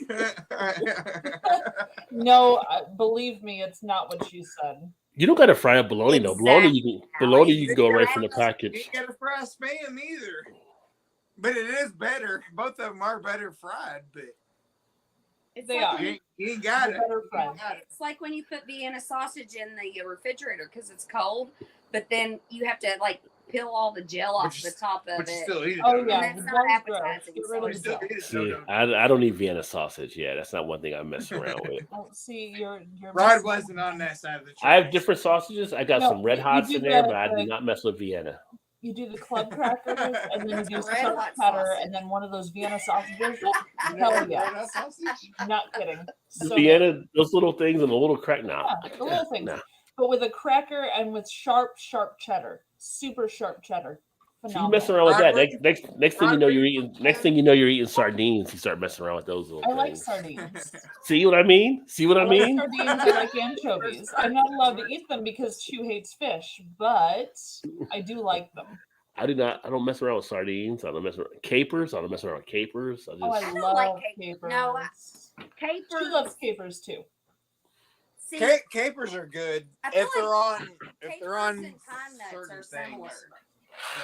No, believe me, it's not what she said. You don't got to fry up bologna. No bologna. You can go right from the You package. ain't got to fry spam either. But it is better. Both of them are better fried, but It's They like are. when you ain't got it. Better You fried. ain't got it. It's like when you put Vienna sausage in the refrigerator because it's cold, but then you have to like peel all the gel off But the you- top of But you it. still eat it. Oh though, yeah, don't that's the not gell's gross. appetizing, Get so rid you? of You the still gel. eat it, See, though, I don't eat Vienna sausage yet. That's not one thing I'm messing around with. Oh, see, you're Rod missing- wasn't on that side of the I have tracks. different sausages. I got No, some red you hots do in there, the- but I do the- not mess with Vienna. You do the club crackers, and then you do Red some hot cheddar, sausage. and then one of those Vienna sausages. You Hell never had yeah. red hot sausage? Not kidding. The So Vienna, those little things and a little crack. Nah. Yeah, the little things. Nah. But with a cracker and with sharp cheddar, super sharp cheddar. So you Phenomenal. messing around with that. Rod, Next thing you know, you're eating. Next thing you know, you're eating sardines. You start messing around with those little I like things. sardines. See what I mean? See what I mean? Like sardines, I like anchovies. I'm not allowed to eat them because Chew hates fish, but I do like them. I do not. I don't mess around with sardines. I don't mess around with capers. I don't mess around with capers. I just. Oh, I don't love like capers. No, Chew Capers. loves capers too. See, Capers are good I feel if they're like on capers if they're on and pine nuts are certain similar. things. So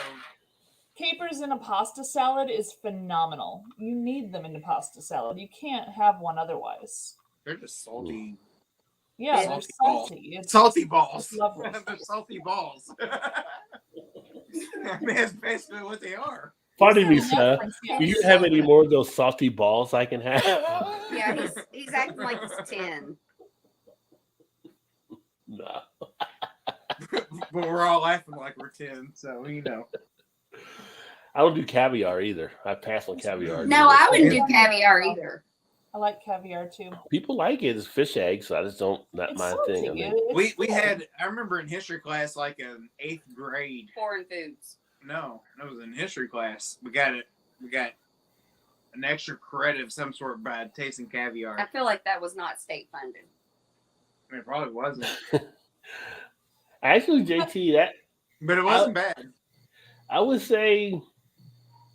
Capers in a pasta salad is phenomenal. You need them in a pasta salad. You can't have one otherwise. they're just salty. Yeah, Salty they're balls. salty. It's Salty balls. it's lovely. They're salty balls. I mean, that's basically what they are. Pardon me, There's sir. Netflix, Do yeah. you have any more of those salty balls I can have? Yeah, he's acting like he's 10. No. But we're all laughing like we're 10, so you know. I don't do caviar either. I pass on caviar. No, I wouldn't do caviar either. I like caviar too. People like it. It's fish eggs, so I just don't. Not It's my salty. thing. I mean, It's We good. had, I remember in history class, like in 8th grade. Foreign foods. No, it was in history class. We got an extra credit of some sort by tasting caviar. I feel like that was not state funded. I mean, it probably wasn't, actually, JT, that but it wasn't bad. I would say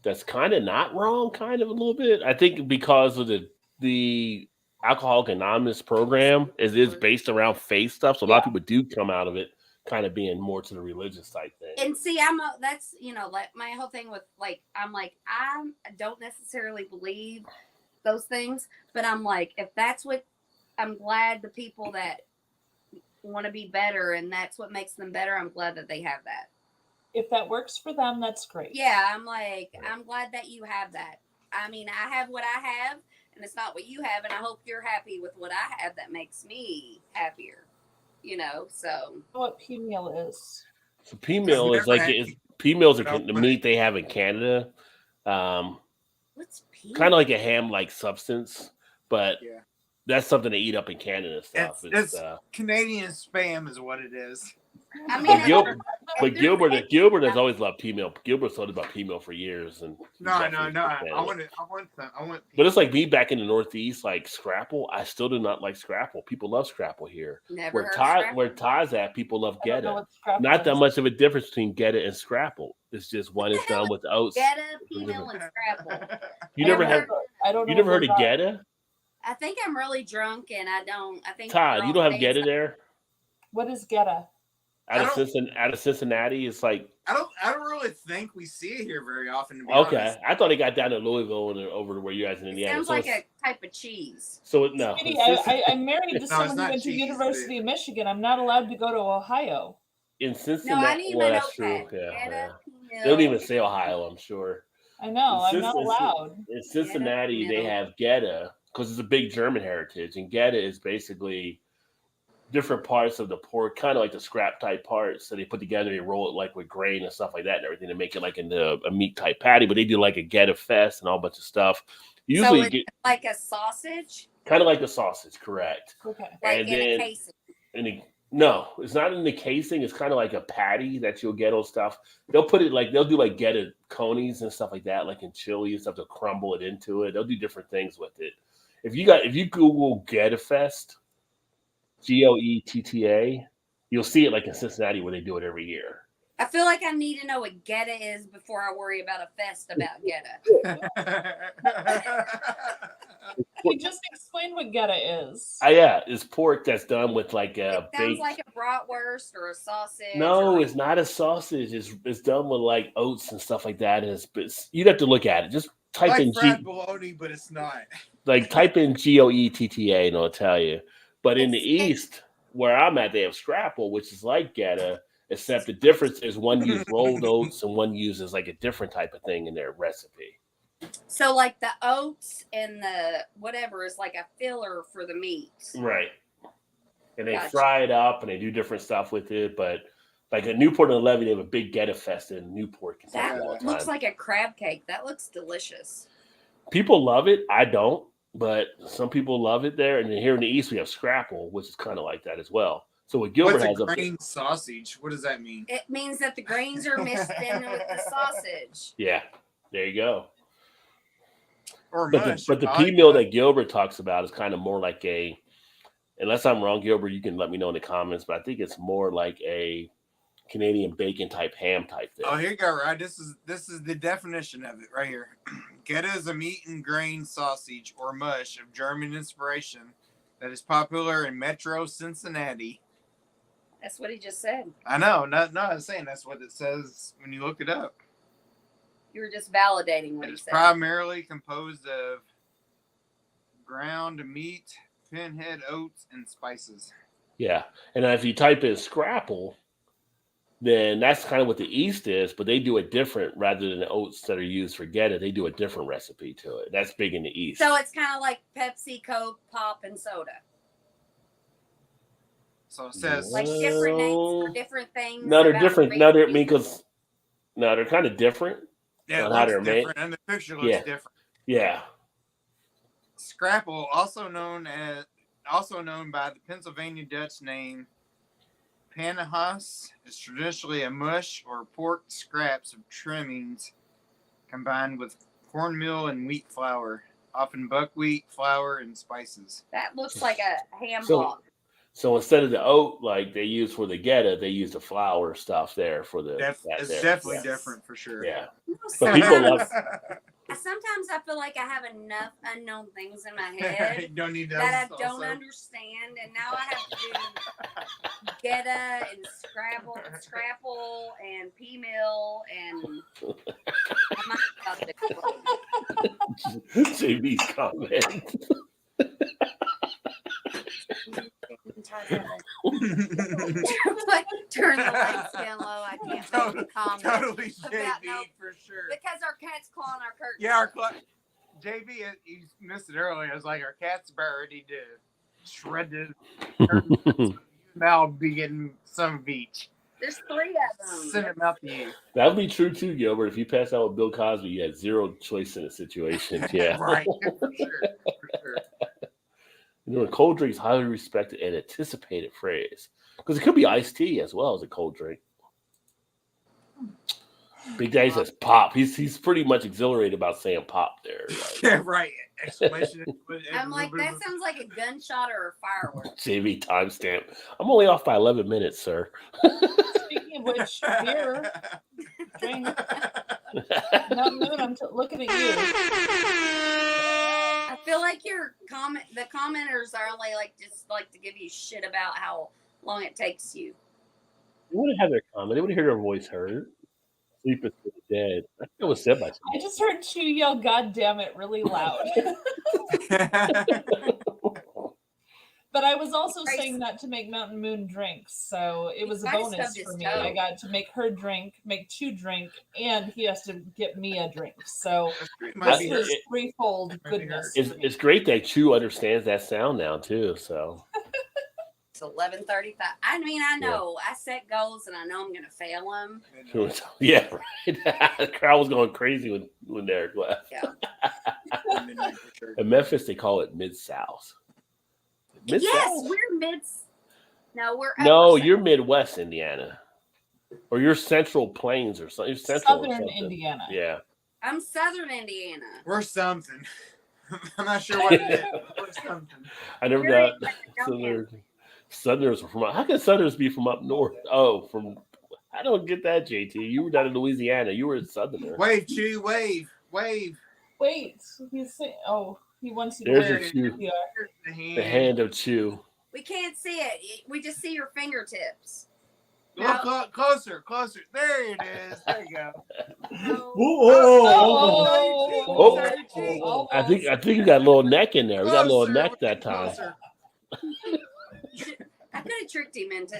that's kind of not wrong, kind of a little bit. I think because of the Alcoholic Anonymous program is based around faith stuff, so a lot of people do come out of it kind of being more to the religious type thing. And see, that's, you know, like my whole thing with like, I'm like, I don't necessarily believe those things, but I'm like, if that's what, I'm glad the people that want to be better and that's what makes them better, I'm glad that they have that. If that works for them, that's great. Yeah, I'm like, I'm glad that you have that. I mean, I have what I have, and it's not what you have, and I hope you're happy with what I have that makes me happier. You know, so You know what pea meal is? So pea meal is like pea meals are the No, meat they have in Canada. what's pea? Kind of like a ham-like substance, but Yeah. that's something they eat up in Canada and stuff. It's Canadian spam is what it is. I mean, But Gilbert, if Gilbert has always loved pea meal. Gilbert's told about pea meal for years, and No. I want some. But it's like me back in the Northeast, like Scrapple. I still do not like Scrapple. People love Scrapple here. never Where heard of Ty, Scrapple. where Ty's at, people love I don't know Geta. what scrapple Not that is. much of a difference between Geta and Scrapple. It's just one is the hell done with oats. Geta, pea meal, and Scrapple. You I never don't had know- I don't know you never what heard of those are. Geta? I think I'm really drunk, and I don't. I think Todd, we're you all don't have dancing. Geta there? What is Geta? Out of Cincinnati, it's like I don't really think we see it here very often. To be okay. honest. I thought it got down to Louisville and over to where you guys in It Indiana. sounds So like it's- a type of cheese. so it, no. Sweetie, it's I'm married to someone who not went to cheese, University of Michigan. I'm not allowed to go to Ohio. in No, I Cincinnati. need Well, my that's true. notepad. Yeah, Geta, yeah. pea They don't meal. even say Ohio, I'm sure. I know. I'm In not Cincinnati- allowed. In Cincinnati, they Middle. have Geta because it's a big German heritage, and Geta is basically different parts of the pork, kind of like the scrap type parts. So they put together, they roll it like with grain and stuff like that, and everything to make it like into a meat type patty. But they do like a Geta fest and all bunch of stuff. Usually, So it's like a sausage, kind of like a sausage, correct? Okay. like And in then- a casing. No, it's not in the casing. It's kind of like a patty that you'll get on stuff. They'll put it like they'll do like Geta conies and stuff like that, like in chili and stuff to crumble it into it. They'll do different things with it. If you Google Geta Fest, Goetta, you'll see it like in Cincinnati where they do it every year. I feel like I need to know what Geta is before I worry about a fest about Geta. Can you just explain what Geta is? Yeah, it's pork that's done with like a It sounds baked. like a bratwurst or a sausage. No, or it's not a sausage. It's done with like oats and stuff like that. And it's you'd have to look at it. Just type like in fried bologna, but it's not. type in Goetta and it'll tell you. But in the It's- East, where I'm at, they have Scrapple, which is like Geta, except the difference is one uses rolled oats and one uses like a different type of thing in their recipe. So like the oats and the whatever is like a filler for the meat. Right. And they Gotcha. fry it up and they do different stuff with it. But like at Newport and Levy, they have a big Geta Fest in Newport, Kentucky all That the looks time. like a crab cake. That looks delicious. People love it. I don't, but some people love it there. And then here in the East, we have Scrapple, which is kind of like that as well. So what Gilbert What's has a up there, grain sausage? What does that mean? It means that the grains are mixed in with the sausage. yeah, there you go. Or But mush? the I pea like meal that. that Gilbert talks about is kind of more like a, unless I'm wrong, Gilbert, you can let me know in the comments, but I think it's more like a Canadian bacon type ham type thing. Oh, here you go, right? This is the definition of it right here. Geta is a meat and grain sausage or mush of German inspiration that is popular in Metro Cincinnati. That's what he just said. I know. No, I was saying that's what it says when you look it up. You were just validating what he It's said. primarily composed of ground meat, pinhead oats, and spices. Yeah, and if you type in scrapple, then that's kind of what the yeast is, but they do it different rather than the oats that are used for Geta. They do a different recipe to it. That's big in the East. So it's kind of like Pepsi, Coke, Pop, and soda. So it says Like different names for different things. No, they're about different. No, they're recipes. because no, they're kind of different. yeah, it on how looks they're made. different, and the picture looks Yeah. different. Yeah, Scrapple, also known by the Pennsylvania Dutch name panahas, is traditionally a mush or pork scraps of trimmings combined with cornmeal and wheat flour, often buckwheat flour and spices. That looks like a ham So- hock. so instead of the oat like they use for the Geta, they use the flour stuff there for the. that It's there. definitely Yeah. different for sure. Yeah, You know, but people sometimes- love. Sometimes I feel like I have enough unknown things in my head You don't need that I those don't also. understand, and now I have to do Geta and Scrapple and P Mill and I might have to JB's comment. turn the lights down low. I can't make the comment Totally about JB no- for sure. because our cat's clawing our curtain. Yeah, our JB, you missed it earlier. It was like our cat's about ready to shred it. Now I'll be getting some of each. There's 3 of them. Send them out to you. That would be true too, Gilbert. If you pass out with Bill Cosby, you had zero choice in the situation. Yeah. Right. For sure. For sure. You know, a cold drink is highly respected and anticipated phrase because it could be iced tea as well as a cold drink. Big Daddy says pop. He's pretty much exhilarated about saying pop there. Like, Yeah, right. Exclamation. I'm like, that sounds like a gunshot or a firework. JV timestamp. I'm only off by 11 minutes, sir. Speaking of which, beer, drink. No, Moon, I'm looking at you. I feel like the commenters are only like just like to give you shit about how long it takes you. They want to have their comment. They want to hear their voice heard. Sleep is for the dead. I think it was said by I just heard Chew yell, "God damn it," really loud. But I was also Grace- saying not to make Mountain Moon drinks, so it was a Grace bonus stubbed for his me. toe. I got to make her drink, make Chew drink, and he has to get me a drink. So Might this be That's- was it- threefold Might be goodness. it's, for me. it's great that Chew understands that sound now too. So It's 11:35. I mean, I know I set goals and I know I'm gonna fail them. yeah, right. The crowd was going crazy when Derek left. midnight for sure. In Memphis, they call it Mid South. Yes, we're mid. No, we're No, upper you're South. Midwest Indiana, or you're Central Plains or something. You're Central or Southern something. Indiana. Yeah. I'm Southern Indiana. We're something. I'm not sure what it is. We're something. I never We're got in Southern. Southerners are from. How can Southerners be from up north? Oh, from. I don't get that, JT. You were down in Louisiana. You were a Southerner. Wave, Chew, wave. Wait, he's saying, oh, he wants you to There's wear a it. Chew. Yeah. Here's the hand. The hand of Chew. We can't see it. We just see your fingertips. Look, closer. There it is. There you go. No. Oh. Oh. I think you got a little neck in there. We got a little neck that time. Closer. I could have tricked him into.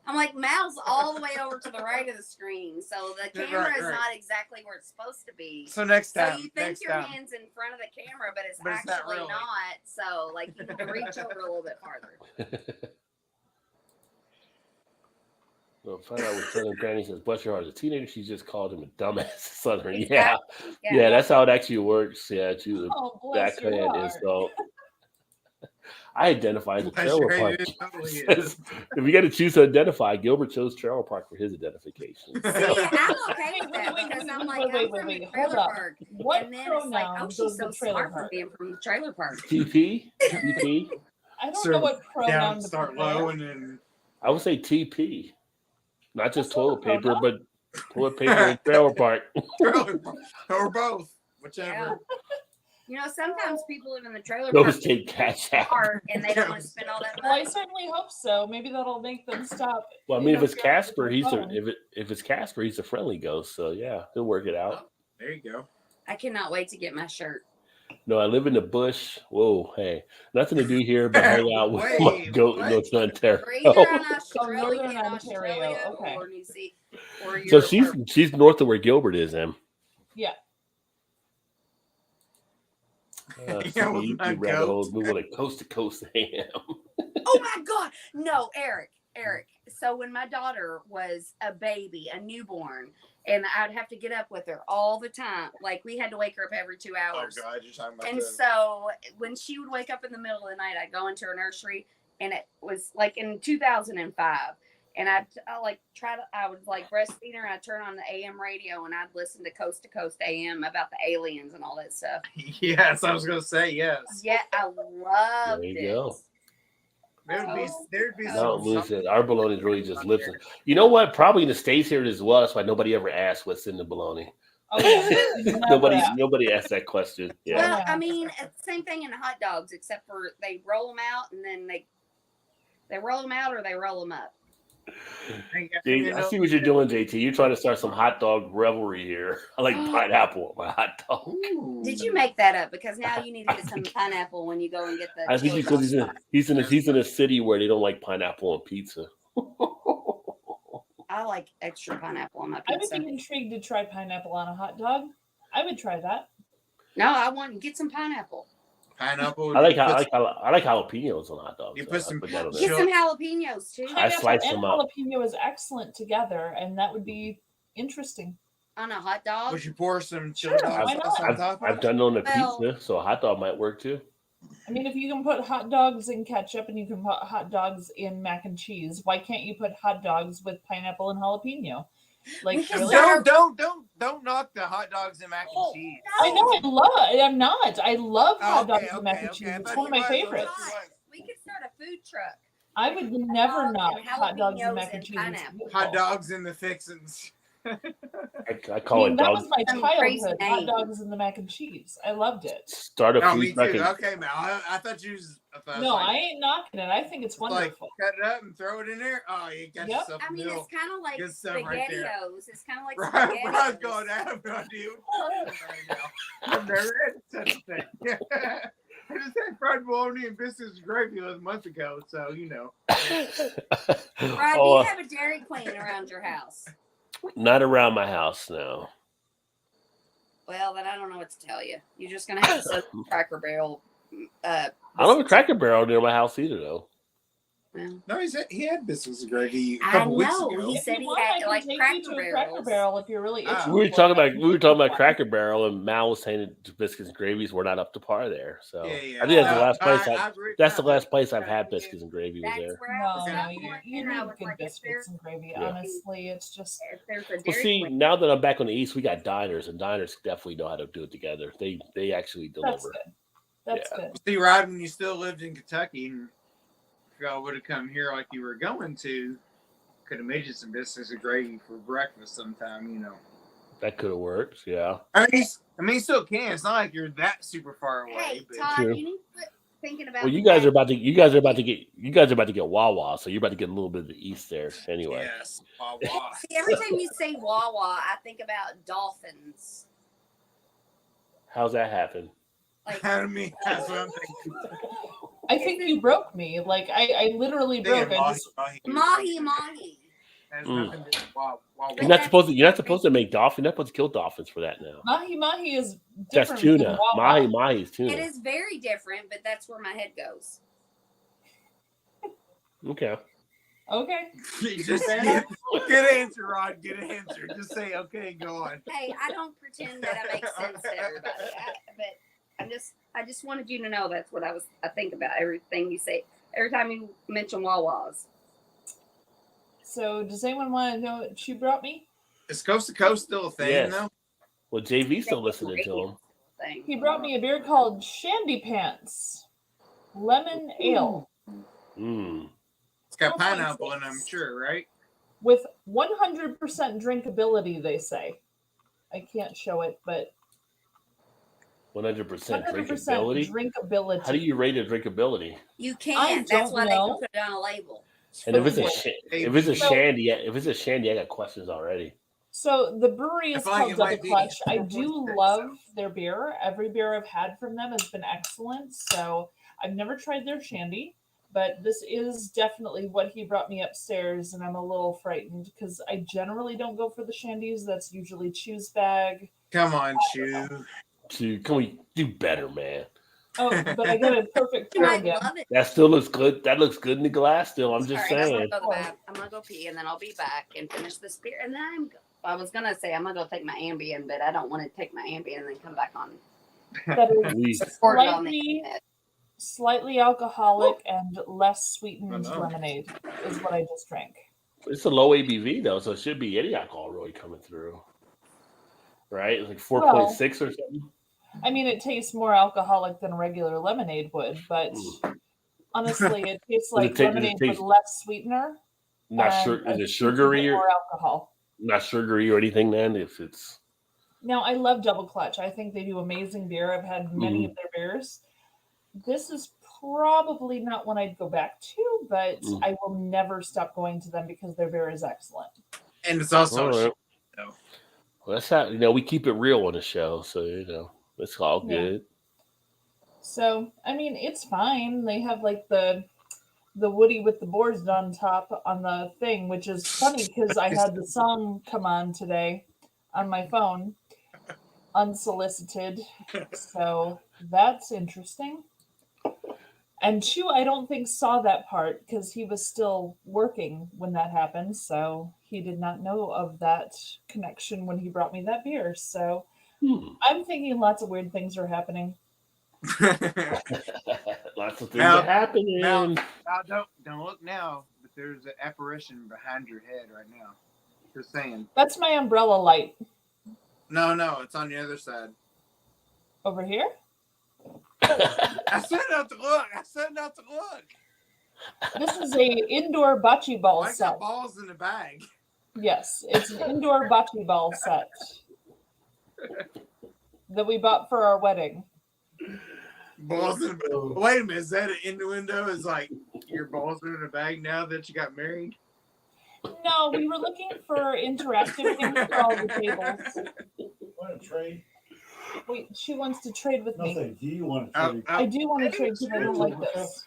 I'm like, Mal's all the way over to the right of the screen, so the Yeah, camera is right. not exactly where it's supposed to be. So next So time. you think next your time. hand's in front of the camera, but it's But it's not actually really. not. So like you need to reach over a little bit farther. Well, find out what Southern Granny says. Bless your heart. As a teenager, she just called him a dumbass Southern. Yeah. Yeah, that's how it actually works. Yeah, Chew. Oh, bless your Backhand heart. is so. I identify as a Bless trailer your park. heart, it totally is. If you got to choose to identify, Gilbert chose trailer park for his identification. See, I'm okay with that Wait, because wait, I'm wait, like, wait, I'm wait, from the wait, hold trailer up. park. What And then it's like, pronoun oh, goes she's so with trailer smart for park? being from the trailer park. TP? TP? I don't Sir, know what pronoun Down, to start put low, there. and then I would say TP. Not just That's not a toilet paper, pronoun. but toilet paper and trailer park. or both, whichever. Yeah. You know, sometimes people live in the trailer Those park take cash out. and they don't want to spend all that Well, I money. certainly hope so. Maybe that'll make them stop. Well, I mean, if interfering it's with Casper, my he's a phone. if it's Casper, he's a friendly ghost. So yeah, he'll work it out. There you go. I cannot wait to get my shirt. No, I live in the bush. Whoa, hey, nothing to do here but hang out with my Wait, goat in what? Northern Or Ontario. either in Australia, Northern Ontario, okay. or New Zealand, or So Europe. she's north of where Gilbert is, Em. Yeah. Yeah, with You my rabbit holes goat. moving like coast to coast. Am. Oh my God. No, Eric. So when my daughter was a baby, a newborn, and I'd have to get up with her all the time, like we had to wake her up every 2 Oh hours. God, you're talking about And the- so when she would wake up in the middle of the night, I'd go into her nursery, and it was like in 2005. And I would like breastfeed her, and I'd turn on the AM radio, and I'd listen to Coast AM about the aliens and all that stuff. Yes, I was gonna say yes. Yeah, I loved There you it. go. There'd be No, some. listen, our bologna is really just lives. You know what? Probably in the States here as well. That's why nobody ever asks what's in the bologna. Oh, yeah. nobody asked that question. Yeah. Well, Yeah. I mean, it's the same thing in hot dogs, except for they roll them out and then they roll them out or they roll them up. I see what you're doing, JT. You're trying to start some hot dog revelry here. I like pineapple on my hot dog. Did you make that up? Because now you need to get some pineapple when you go and get the. I think chili because dog. he's in a city where they don't like pineapple on pizza. I like extra pineapple on my I would pizza. be intrigued to try pineapple on a hot dog. I would try that. No, I want to get some pineapple. Pineapple. I like you put- jalapenos on hot dogs. You so put I some- put that on Get there. Sure. some jalapenos too I Pineapple slice and them up. jalapeno is excellent together, and that would be interesting. on a hot dog. Would you pour some chili Sure, dog why sauce not? on top of I've it? done it on a Well- pizza, so a hot dog might work too. I mean, if you can put hot dogs in ketchup and you can put hot dogs in mac and cheese, why can't you put hot dogs with pineapple and jalapeno? Like, We can really? start- Don't knock the hot dogs and mac and cheese. I know I love. I'm not. I love Oh, hot okay, dogs and mac and okay, cheese. okay. I It's thought one of you my might favorites. as well. We could start a food truck. I would never dogs knock and hot dogs and jalapenos mac and and cheese. It's pineapple. beautiful. Hot dogs and the fixins. I call it that dog. was my Some crazy childhood. Hot name. dogs and the mac and cheese. I loved it. Start a No, food me truck. too. and- Okay, man. I thought you was. I thought No, like, I ain't knocking it. I think it's like wonderful. cut it up and throw it in there. Oh, you got Yep. yourself I a mean, meal. it's kind of like Good stuff right there. SpaghettiOs. It's kind of like Right, SpaghettiOs. Brian's going, I have no idea what right now. I've never had such a thing. I just had fried bologna and biscuits and gravy a month ago, so you know. Brian, Oh, do you have a Dairy Queen around your house? not around my house now. Well, then I don't know what to tell you. You're just gonna have to set the Cracker Barrel. I don't have a Cracker Barrel near my house either, though. Well, No, he had biscuits and gravy a I couple weeks know, ago. he If said you he want, had, I can like, take Cracker you to a Cracker Barrels. Barrel if you're really itchy. Ah. We were for talking it. about Cracker Barrel, and Mal was saying that biscuits and gravies were not up to par there. So Yeah, yeah. I think that's the No, last place. I agree. That's the last place I've had biscuits and gravy was that's there. where I was No, at. you And need I was good like, if biscuits and gravy. Yeah. Honestly, it's just there's a Well, Dairy see, Queen. now that I'm back on the east, we got diners, and diners definitely know how to do it together. They actually that's deliver. good. That's Yeah. good. See, Rod, when you still lived in Kentucky, and if y'all would have come here like you were going to, could have made you some biscuits and gravy for breakfast sometime, you know. That could have worked. Yeah. I mean, you still can. It's not like you're that super far away. Hey, but Todd, True. you need to quit thinking about. Well, the you guys fact- are about to get Wawa, so you're about to get a little bit of the east there anyway. yes, Wawa. See, every time you say Wawa, I think about dolphins. How's that happen? Like, I mean, that's what I'm thinking. I think you broke me. Like I literally broke. Thinking I just mahi mahi. Has Mm. nothing to do with Wawa. You're not supposed to make dolphin. You're not supposed to kill dolphins for that now. mahi mahi is That's different tuna. than Wawa. Mahi is tuna. It is very different, but that's where my head goes. Okay. Okay. You just get an answer, Rod. Get an answer. Just say, okay, go on. Hey, I don't pretend that I make sense to everybody, but I just wanted you to know that's what I think about everything you say. Every time you mention Wawas. So does anyone want to know what she brought me? Is Coast to Coast still a thing, Yes. though? Well, JV's still listening to him. Thing. He brought me a beer called Shandy Pants Lemon Ale Mm. It's got pineapple in it, I'm sure, right? with 100% drinkability. They say. I can't show it, but 100% 100% drinkability. drinkability. How do you rate a drinkability? You can't. That's don't why they know. can put it on a label. And if it's a Okay. if it's a So- shandy, I got questions already. So the brewery I is feel like called it Double might be Clutch. I 4.6, do so. love their beer. Every beer I've had from them has been excellent. So I've never tried their shandy, but this is definitely what he brought me upstairs, and I'm a little frightened because I generally don't go for the shandies. That's usually Chew's bag. Come on, Chew. Can we do better, man? Oh, but I got a perfect You pour might again. love it. That still looks good. That looks good in the glass. Still, I'm just Sorry, I'm saying. gonna go to the bath. I'm gonna go pee and then I'll be back and finish this beer. And then I was gonna say I'm gonna go take my Ambien, but I don't want to take my Ambien and then come back on. That is We Record it on the Slightly- internet. slightly alcoholic and less sweetened I know. lemonade is what I just drank. It's a low ABV though, so it should be any alcohol really coming through. Right? It's like 4.6 or something. I mean, it tastes more alcoholic than regular lemonade would, but honestly, it tastes Does it like ta- does it lemonade taste- with less sweetener. Not and sure. a Is it teensy bit sugary or more alcohol? not sugary or anything? Then if it's Now, I love Double Clutch. I think they do amazing beer. I've had many Mhm. of their beers. This is probably not one I'd go back to, but Mm. I will never stop going to them because their beer is excellent. And it's also all right. no. Well, that's how we keep it real on the show, so it's all Yeah. good. So, I mean, it's fine. They have like the Woody with the boards on top on the thing, which is funny because I had the song come on today on my phone, unsolicited. So that's interesting. And Chew, I don't think saw that part because he was still working when that happened. So he did not know of that connection when he brought me that beer. So I'm thinking lots of weird things are happening. Lots of things Now- are happening. now- don't look now, but there's an apparition behind your head right now. Just saying. That's my umbrella light No, it's on the other side. over here. I said not to look. This is a indoor bocce ball I set. got balls in the bag. Yes, it's an indoor bocce ball set that we bought for our wedding. Balls in the bag. Wait a minute, is that an innuendo? Is like your balls are in a bag now that you got married? No, we were looking for interactive things for all the tables. Want to trade? Wait, she wants to trade with me. Nothing. Do you want to Oh, trade? I do want to trade because I don't like this.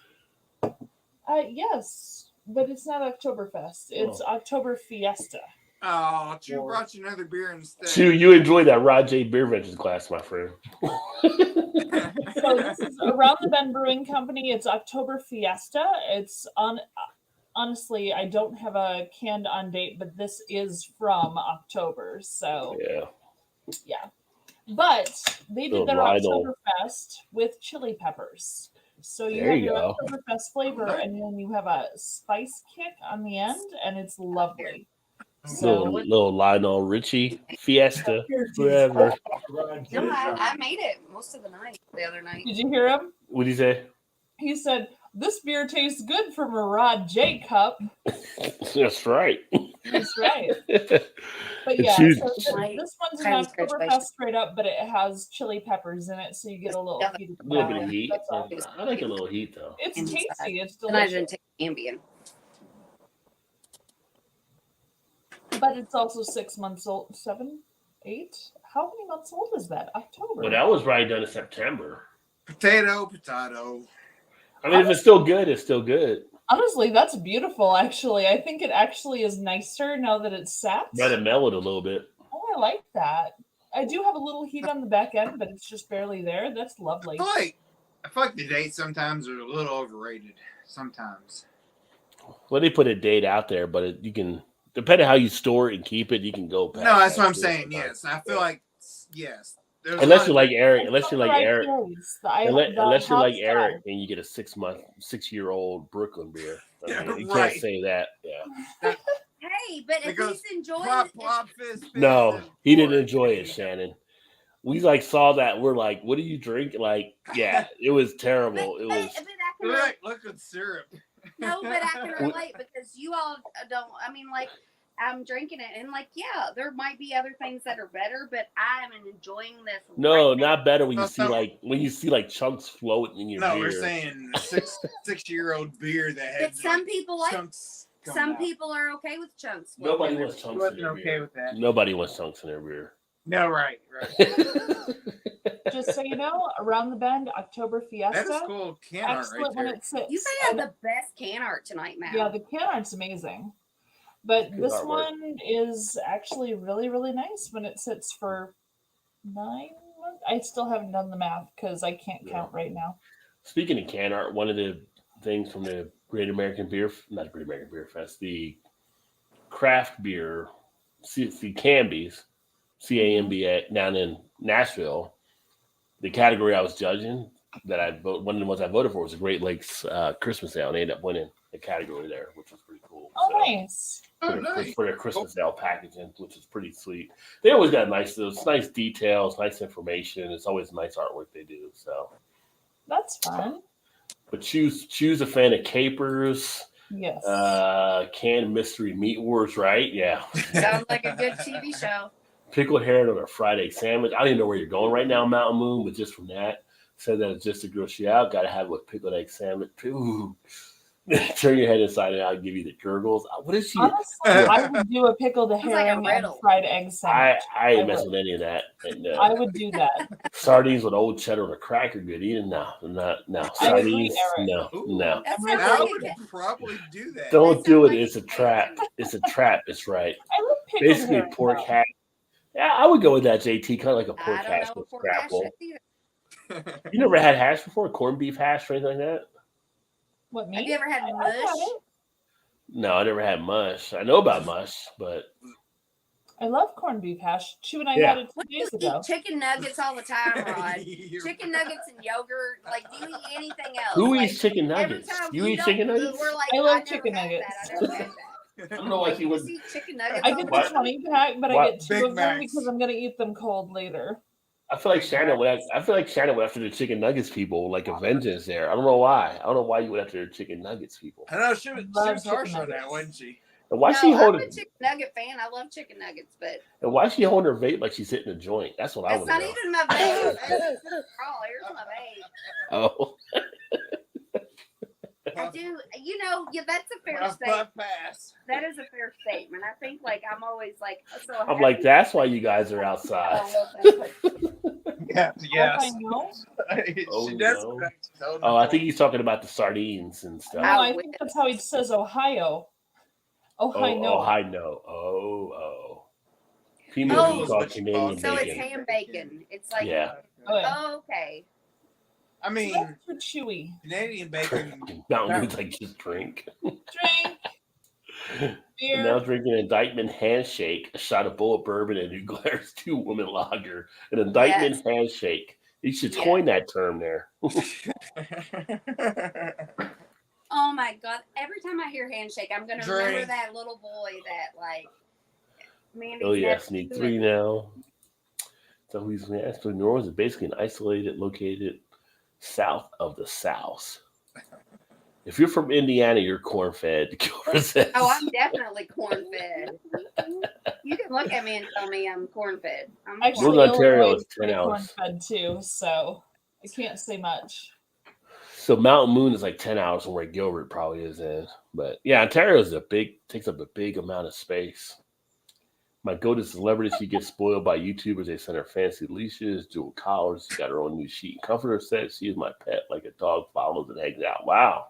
Yes, but it's not Oktoberfest. It's October Fiesta. Oh, Chew brought you another beer instead. Chew, you enjoyed that Rod J. Beer Ventures class, my friend. So this is Around the Bend Brewing Company. It's October Fiesta. It's on. Honestly, I don't have a canned on date, but this is from October. So Yeah. but they did The their Rhino. Oktoberfest with chili peppers. So you There have you your go. Oktoberfest flavor, and then you have a spice kick on the end, and it's lovely. So Little Lionel Richie Fiesta forever. No, I made it most of the night the other night. did you hear him? What do you say? He said, "This beer tastes good from a Rod J cup." That's right. That's right. But And yeah, choose- so this one's an Chinese French Oktoberfest straight up, but it has chili peppers in it, so you get a little heated A little bit of flower. heat. That's all. I like a little heat though. It's Inside. tasty. It's And I delicious. didn't take Ambien. But it's also 6 months old. 7, 8? How many months old is that? October. But that was probably done in September. Potato. I mean, if it's still good, it's still good. Honestly, that's beautiful, actually. I think it actually is nicer now that it's sat. Might have mellowed a little bit. Oh, I like that. I do have a little heat on the back end, but it's just barely there. That's lovely. I feel like the dates sometimes are a little overrated. Sometimes. Well, they put a date out there, but you can, depending on how you store it and keep it, you can go past. No, that's that what I'm too saying. sometimes. Yes, I feel like yes. There's a Unless lot you of- like Eric, It's unless got you the like right Eric, berries. unless you like hops Eric, are- and you get a 6-year-old Brooklyn beer. I mean, Yeah, you right. can't say that. Yeah. Hey, but if Because he's enjoying plop, it, plop, fizz, fizz, No, and he didn't pour. enjoy it, Shannon. We like saw that. We're like, what do you drink? Like, yeah, it was terrible. It but was. I can relate. Look at syrup. No, but I can relate because you all don't. I mean, like I'm drinking it, and like, yeah, there might be other things that are better, but I am enjoying this. No, right now. not better when you No, see like chunks floating in your No, beer. we're saying a 6-year-old beer that But has some like, people like. chunks. coming Some out. people are okay with chunks. Nobody floating in wants He chunks in wasn't their okay beer. with that. Nobody wants chunks in their beer. No, right. Just so you know, around the bend, October That is Fiesta. cool. Can art right Excellent when there. it sits. You may have And- the best can art tonight, Matt. yeah, the can art's amazing. But Good this artwork. one is actually really, really nice when it sits for 9 months. I still haven't done the math because I can't count right now. Speaking of can art, one of the things from the Great American Beer, not Great American Beer Fest, the craft beer, Cambies, CAMB down in Nashville, the category I was judging one of the ones I voted for was the Great Lakes Christmas Ale, and they ended up winning the category there, which was pretty cool. Oh, So, nice. Oh, nice. for their Christmas Ale packaging, which is pretty sweet. They always got nice details, nice information. It's always nice artwork they do. So, That's fun. but choose a fan of capers, Yes. canned mystery meat wars, right? Yeah. Sounds like a good TV show. Pickled herring on a fried egg sandwich. I don't even know where you're going right now, Mountain Moon, but just from that, said that it's just to gross you out. Got to have it with pickled egg sandwich. Ooh. Turn your head inside and I'll give you the gurgles. What is she? Honestly, I would do a pickled Sounds like a herring and riddle. fried egg sandwich. I ain't I messing with any of that. And, I would do that. sardines with old cheddar on a cracker, good eating. No. I Sardines, agree, Eric. no, Ooh. no. That I'm sounds I like would a good. probably do that. Don't That do sounds it. like It's a a trap. good- It's a trap. It's right. I love pickled Basically, herring. pork though. hash. Yeah, I would go with that, JT. Kind of like a pork I don't hash know with what pork hash scrapple. is either. You never had hash before? Corned beef hash or anything like that? What, me? Have you ever had I mush? had it. No, I never had mush. I know about mush, but I love corned beef hash. Chew and I Yeah. had it 2 What do days you ago. eat chicken nuggets all the time, Rod? You're- Chicken nuggets and yogurt. Like, do you eat anything else? who like, eats chicken every nuggets? time You eat don't- chicken nuggets? We're like, I love never chicken had nuggets. That. I never had that. I don't know why you You would. just eat chicken nuggets I all get the the What? time. 20 pack, but What? I get 2 Big of them Macs. because I'm going to eat them cold later. I feel like Shannon would. I feel like Shannon would after the chicken nuggets people, like a vengeance there. I don't know why. I don't know why you went after the chicken nuggets people. I know she was Love harsh chicken on that, nuggets. wasn't she? And why No, she I'm holding? a chicken nugget fan. I love chicken nuggets, but And why she holding her vape like she's hitting a joint? That's what I that's want not to know. even my vape. That's just oh, here's my vape. Oh, I do. You know, yeah, that's a fair Rough statement. pass. That is a fair statement. I think, like, I'm always like, so I'm like, happy. that's why you guys are outside. Oh, well, Yeah, I yes. know. Oh, She does. no. look like she's holding Oh, a I think he's talking about the sardines and stuff. No, I think that's how he says Ohio. Oh, Ohio. I know. Oh. Females Oh, we call Canadian so it's bacon. ham bacon. It's like, Yeah. Oh, yeah. oh, okay. I So mean, that's too chewy. Canadian bacon. Mountain Dews like just drink. Drink. I'm Beer. now drinking an indictment handshake, a shot of Bullet Bourbon, and New Glarus 2 Woman Lager. An indictment Yes. handshake. You should Yeah. coin that term there. Oh my god! Every time I hear handshake, I'm gonna remember Drink. that little boy that like. Mandy's Oh yes, never need doing 3 it. now. So he's asked. New Orleans is basically an isolated, located south of the South. If you're from Indiana, you're corn-fed. Kilmer says. Oh, I'm definitely corn fed. You can look at me and tell me I'm corn fed. I'm Actually, Northern Ontario Illinois is is pretty 10 hours. corn-fed too, so I can't say much. So Mountain Moon is like 10 hours from where Gilbert probably is in. But yeah, Ontario is takes up a big amount of space. My go-to celebrity, she gets spoiled by YouTubers. They send her fancy leashes, jewel collars. She got her own new sheet and comforter set. She is my pet, like a dog follows and hangs out. Wow.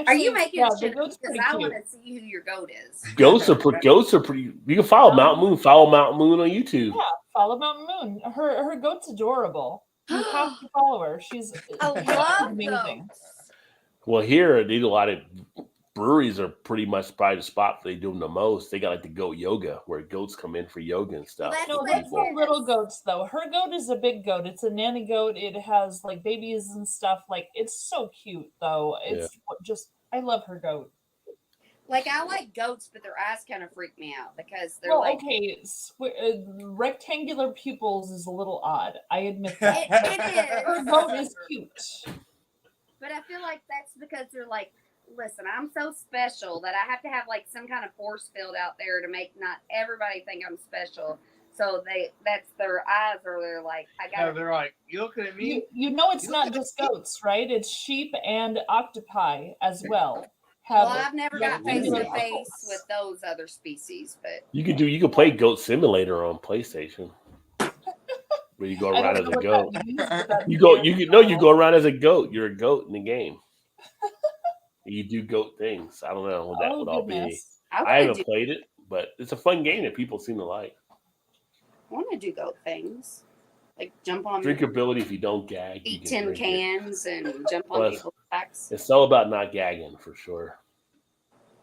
Are you making yeah, the shit? goat's Because pretty I cute. want to see who your goat is. Goats are pretty. You can follow Mountain Moon. Follow Mountain Moon on YouTube. Yeah, follow Mountain Moon. Her goat's adorable. You have to follow her. She's I love amazing. goats. Well, here they do a lot of breweries are pretty much probably the spot they do them the most. They got like the goat yoga where goats come in for yoga and stuff. That's No, with that's people. the little goats though. Her goat is a big goat. It's a nanny goat. It has like babies and stuff. Like it's so cute though. It's just I love her goat. Like I like goats, but their eyes kind of freak me out because they're Well, like okay, rectangular pupils is a little odd. I admit that. it is. Her goat is cute. But I feel like that's because they're like listen, I'm so special that I have to have like some kind of force field out there to make not everybody think I'm special. So that's their eyes, or they're like, I No, got. they're like, you looking at me? You know it's not just goats, right? It's sheep and octopi as well. Well, I've never got Yeah, face we to do. face with those other species, but You could play Goat Simulator on PlayStation, where you go I around don't as know a what goat. that means, but that'd You be go, very you go around as a goat. You're a goat in the game. You do goat things. I don't know what that Oh, would all be. goodness. I I want to haven't do. played it, but it's a fun game that people seem to like. I want to do goat things, like jump on, Drinkability, if you don't gag, you eat can tin drink it. cans, and jump on Plus, people's backs. It's all about not gagging for sure.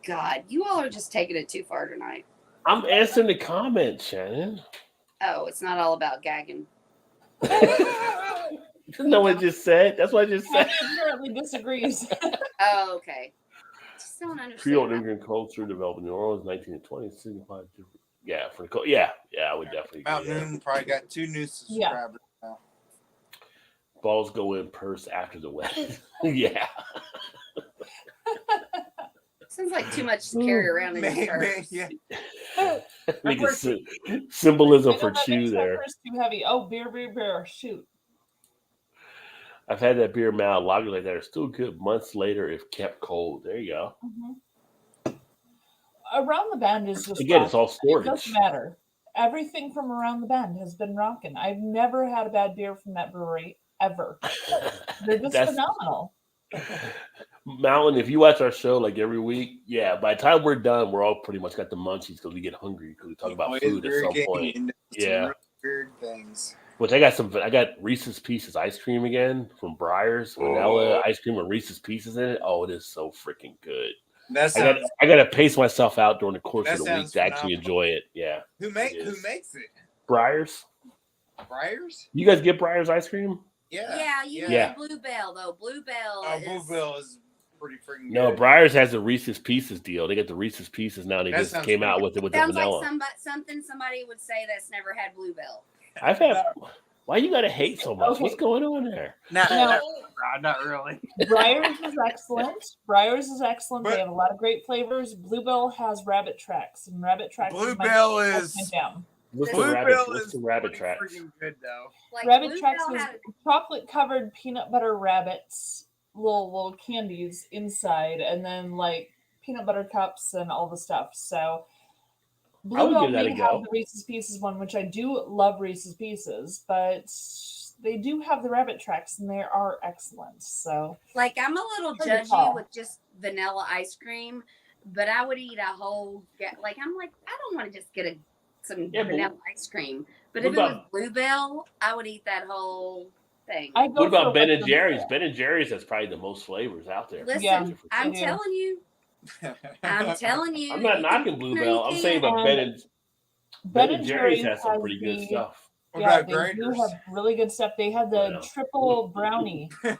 God, you all are just taking it too far tonight. I'm answering the comments, Shannon. Oh, it's not all about gagging. You know what I just said? That's what I just said. Patty apparently disagrees. Oh, okay. Just don't understand. Creole that. Indian culture developed in New Orleans, 1920, signified different. Yeah, for the yeah, I would definitely. Mount agree. Noon probably got 2 new subscribers now. Balls go in purse after the wedding. Yeah, Sounds like too much to carry around in your Man, purse. yeah. make a symbolism I know for that chew makes my there. purse too heavy. Oh, beer. Shoot. I've had that beer mal lager like that. Are still good months later if kept cold. There you go. Around the Bend is just Again, it's all It storage. doesn't matter. Everything from Around the Bend has been rocking. I've never had a bad beer from that brewery ever. They're just That's phenomenal. Mountain. If you watch our show like every week, yeah, by the time we're done, we're all pretty much got the munchies because we get hungry because we talk about Always food at very some getting point. into some Yeah. really weird things. Which I got Reese's Pieces ice cream again from Breyers, vanilla ice cream with Reese's Pieces in it. Oh, it is so freaking good. That sounds. I got to pace myself out during the course That of the week sounds to actually phenomenal. enjoy it. Yeah, Who it who is. makes it? Breyers. Briars? You guys get Breyers ice cream? Yeah, you Yeah. get Bluebell though. Bluebell Oh, is Bluebell is pretty freaking No, good. Breyers has the Reese's Pieces deal. They got the Reese's Pieces now. They That just sounds came out pretty with it with the sounds vanilla. like somebody would say that's never had Bluebell. I've had. Why you gotta hate so much? Okay. What's going on there? Not, Now- not really. Breyers is excellent. Breyers is excellent. But- They have a lot of great flavors. Bluebell has Rabbit Tracks, and Rabbit Tracks Bluebell is is- my jam. What's the Bluebell rabbit? is What's the rabbit pretty tracks? freaking good though. Like Rabbit Bluebell Tracks was had chocolate covered peanut butter rabbits, little candies inside, and then like peanut butter cups and all the stuff. So I would Bluebell give that a may go. have the Reese's Pieces one, which I do love Reese's Pieces, but they do have the Rabbit Tracks, and they are excellent. So like I'm a little Pretty judgy tall. with just vanilla ice cream, but I would eat a whole. Like I'm like I don't want to just get some Yeah, but vanilla ice cream, but what if it was about- Bluebell, I would eat that whole thing. I go What about for Ben like and the- Jerry's? Ben and Jerry's has probably the most flavors out there. Listen, Yeah, I'm they do. telling you, I'm telling you. I'm not you knocking can- Bluebell. I'm you saying can. about Ben and Jerry's has some pretty good the- stuff. What Yeah, about they do Graders? have really good stuff. They had I the know. triple brownie. Yeah.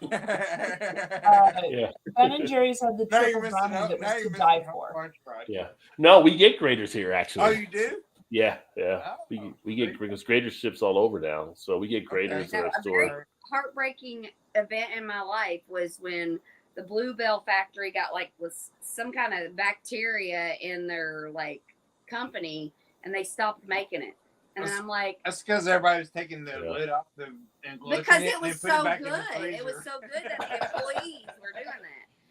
Ben and Jerry's had the Now you're triple missing brownie out. that Now was you're to missing die out for. Punch Rod. Yeah. No, we get graders here actually. Oh, you do? Yeah. Oh, We get because grader ships all over now, so we get graders Okay. in our No, a very- store. Heartbreaking event in my life was when the Bluebell factory got like was some kind of bacteria in their like company and they stopped making it. And That's- I'm like, That's because everybody's taking the Yeah. lid off the and gluing because it it and was then putting so it back in the good. It was freezer. so good that the employees were doing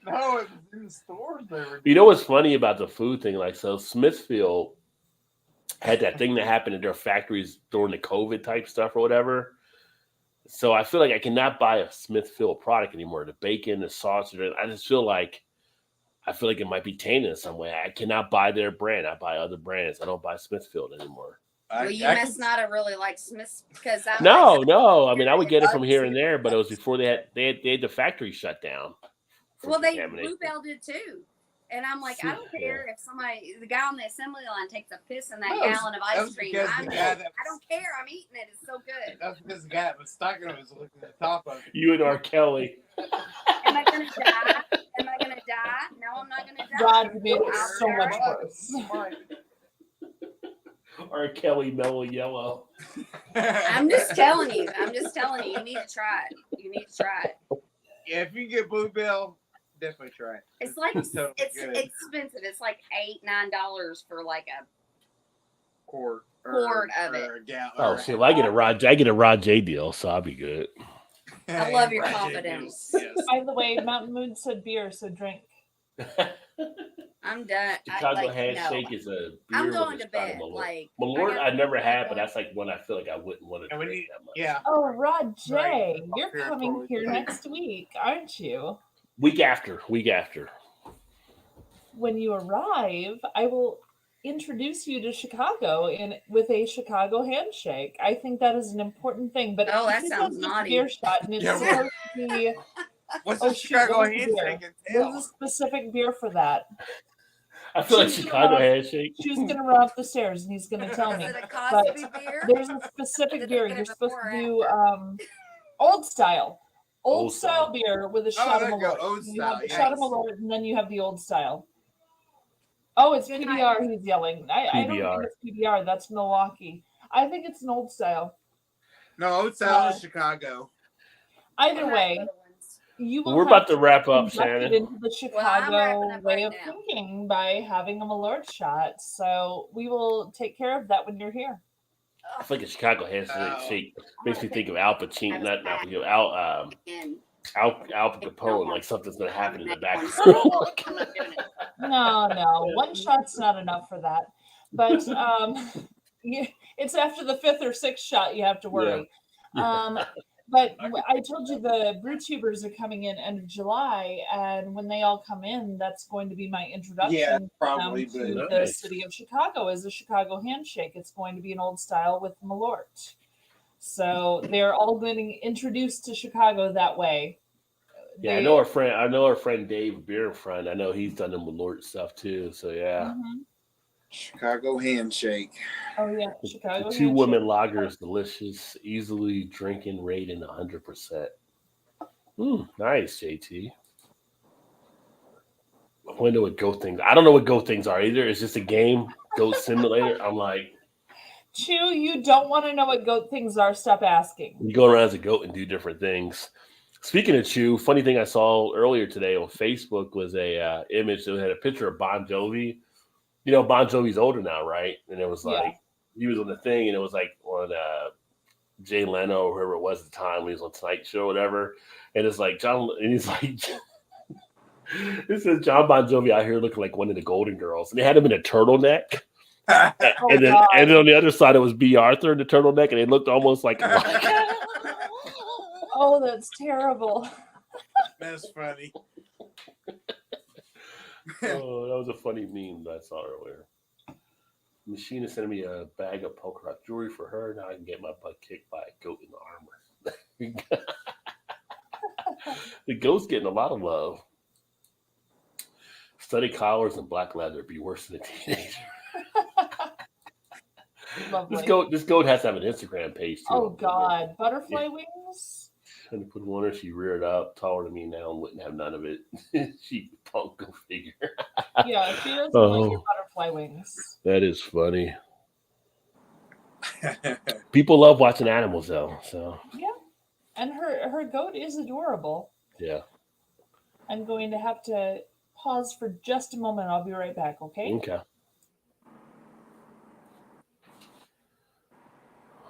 that. No, it was in the stores. They were. You know what's funny about the food thing? Like, so Smithfield had that thing that happened in their factories during the COVID type stuff or whatever. So I feel like I cannot buy a Smithfield product anymore. The bacon, the sausage, I just feel like it might be tainted in some way. I cannot buy their brand. I buy other brands. I don't buy Smithfield anymore. Well, you must not have really liked Smith's because I'm No, like, no. I mean, I would get it from here and there, but it was before they had the factory shut down. for well, they contamination. Bluebell did too. And I'm like, I don't Yeah. care if the guy on the assembly line takes a piss in that That was- gallon of that ice was cream. because I the guy that don't care. I'm eating it. It's so good. That's because the guy that was stocking it was looking at the top of it. You and R. Kelly. Am I gonna die? Am I gonna die? No, I'm not gonna die. God, you made it I'll so be much alright. worse. R. Kelly Mellow Yellow. I'm just telling you. I'm just telling you. You need to try it. You need to try it. Yeah, if you get Bluebell, Definitely try it. It's like So it's good. expensive. It's like $8-9 for like a Quart Quart of it. or a gallon. Oh, see, well, I get a Rod J deal, so I'll be good. I love your Right, confidence. Yes. By the way, Mountain Moon said beer, so drink. I'm done. Chicago Handshake is a beer I'm with going a to shot of bed. Malort. Like Malort, I got- I've never had, but that's like one I feel like I wouldn't want to And we drink need, that much. yeah. Oh, Rod J, Right. you're Here, coming totally. here next week, aren't you? Week after. When you arrive, I will introduce you to Chicago with a Chicago handshake. I think that is an important thing. But Oh, that he's sounds on this naughty. beer shot, and it's Yeah, supposed to be. What's Oh, the shoot, Chicago what was the beer? handshake There's a entail? specific beer for that. I feel like She's gonna Chicago run- Handshake. She's gonna run up the stairs, and he's gonna tell Is me. it a Cosby beer? There's a specific beer. You're supposed to do old style. Old style beer with a shot there of you go, Malort. old You have the style, shot of yes. Malort, and then you have the old style. Oh, it's Good PBR. He's yelling. I don't PBR. think it's PBR. That's Milwaukee. I think it's an old style. No, old style is Chicago. Either way, you will We're have about to wrap up, inducted Shannon. into the Well, I'm wrapping Chicago up way right of now. thinking by having a Malort shot. So we will take care of that when you're here. I feel like a Chicago Handshake makes me think of Al Pacino, not Pacino, Al Capone, like something's gonna happen in the back. I'm not doing it. No, one shot's not enough for that. But it's after the 5th or 6th shot you have to worry. But I told you the Brew Tubers are coming in end of July, and when they all come in, that's going to be my introduction Yeah, to probably. them But to the Nice. city of Chicago as a Chicago handshake. It's going to be an old style with Malort. So they're all getting introduced to Chicago that way. Yeah, I know our friend Dave Beer Friend. I know he's done the Malort stuff too. So yeah. Mhm. Chicago handshake. Oh yeah, Chicago. The two handshake. women lager is delicious, easily drinking rating 100%. Nice, JT. I want to know what goat things. I don't know what goat things are either. It's just a game, Goat Simulator. I'm like, Chew, you don't want to know what goat things are. Stop asking. you go around as a goat and do different things. Speaking of Chew, funny thing I saw earlier today on Facebook was a image that had a picture of Bon Jovi. You know, Bon Jovi's older now, right? And it was like he was on the thing, and it was like on Jay Leno or whoever it was at the time when he was on Tonight Show or whatever. And it's like John, and he's like, this is John Bon Jovi out here looking like one of the Golden Girls, and they had him in a turtleneck. Oh, and then God. on the other side it was B. Arthur in the turtleneck, and they looked almost like alike. Oh, that's terrible. That's funny. Oh, that was a funny meme that I saw earlier. Machina sent me a bag of polka dot jewelry for her. Now I can get my butt kicked by a goat in the armor. The goat's getting a lot of love. Study collars and black leather be worse than a teenager. Lovely. This goat has to have an Instagram page too. Oh God, butterfly wings. Trying to put one her, she reared up, taller than me now, and wouldn't have none of it. She punk, go figure. Yeah, she doesn't like your Oh. butterfly wings. That is funny. People love watching animals though, so And her goat is adorable. yeah. I'm going to have to pause for just a moment. I'll be right back, okay? Okay.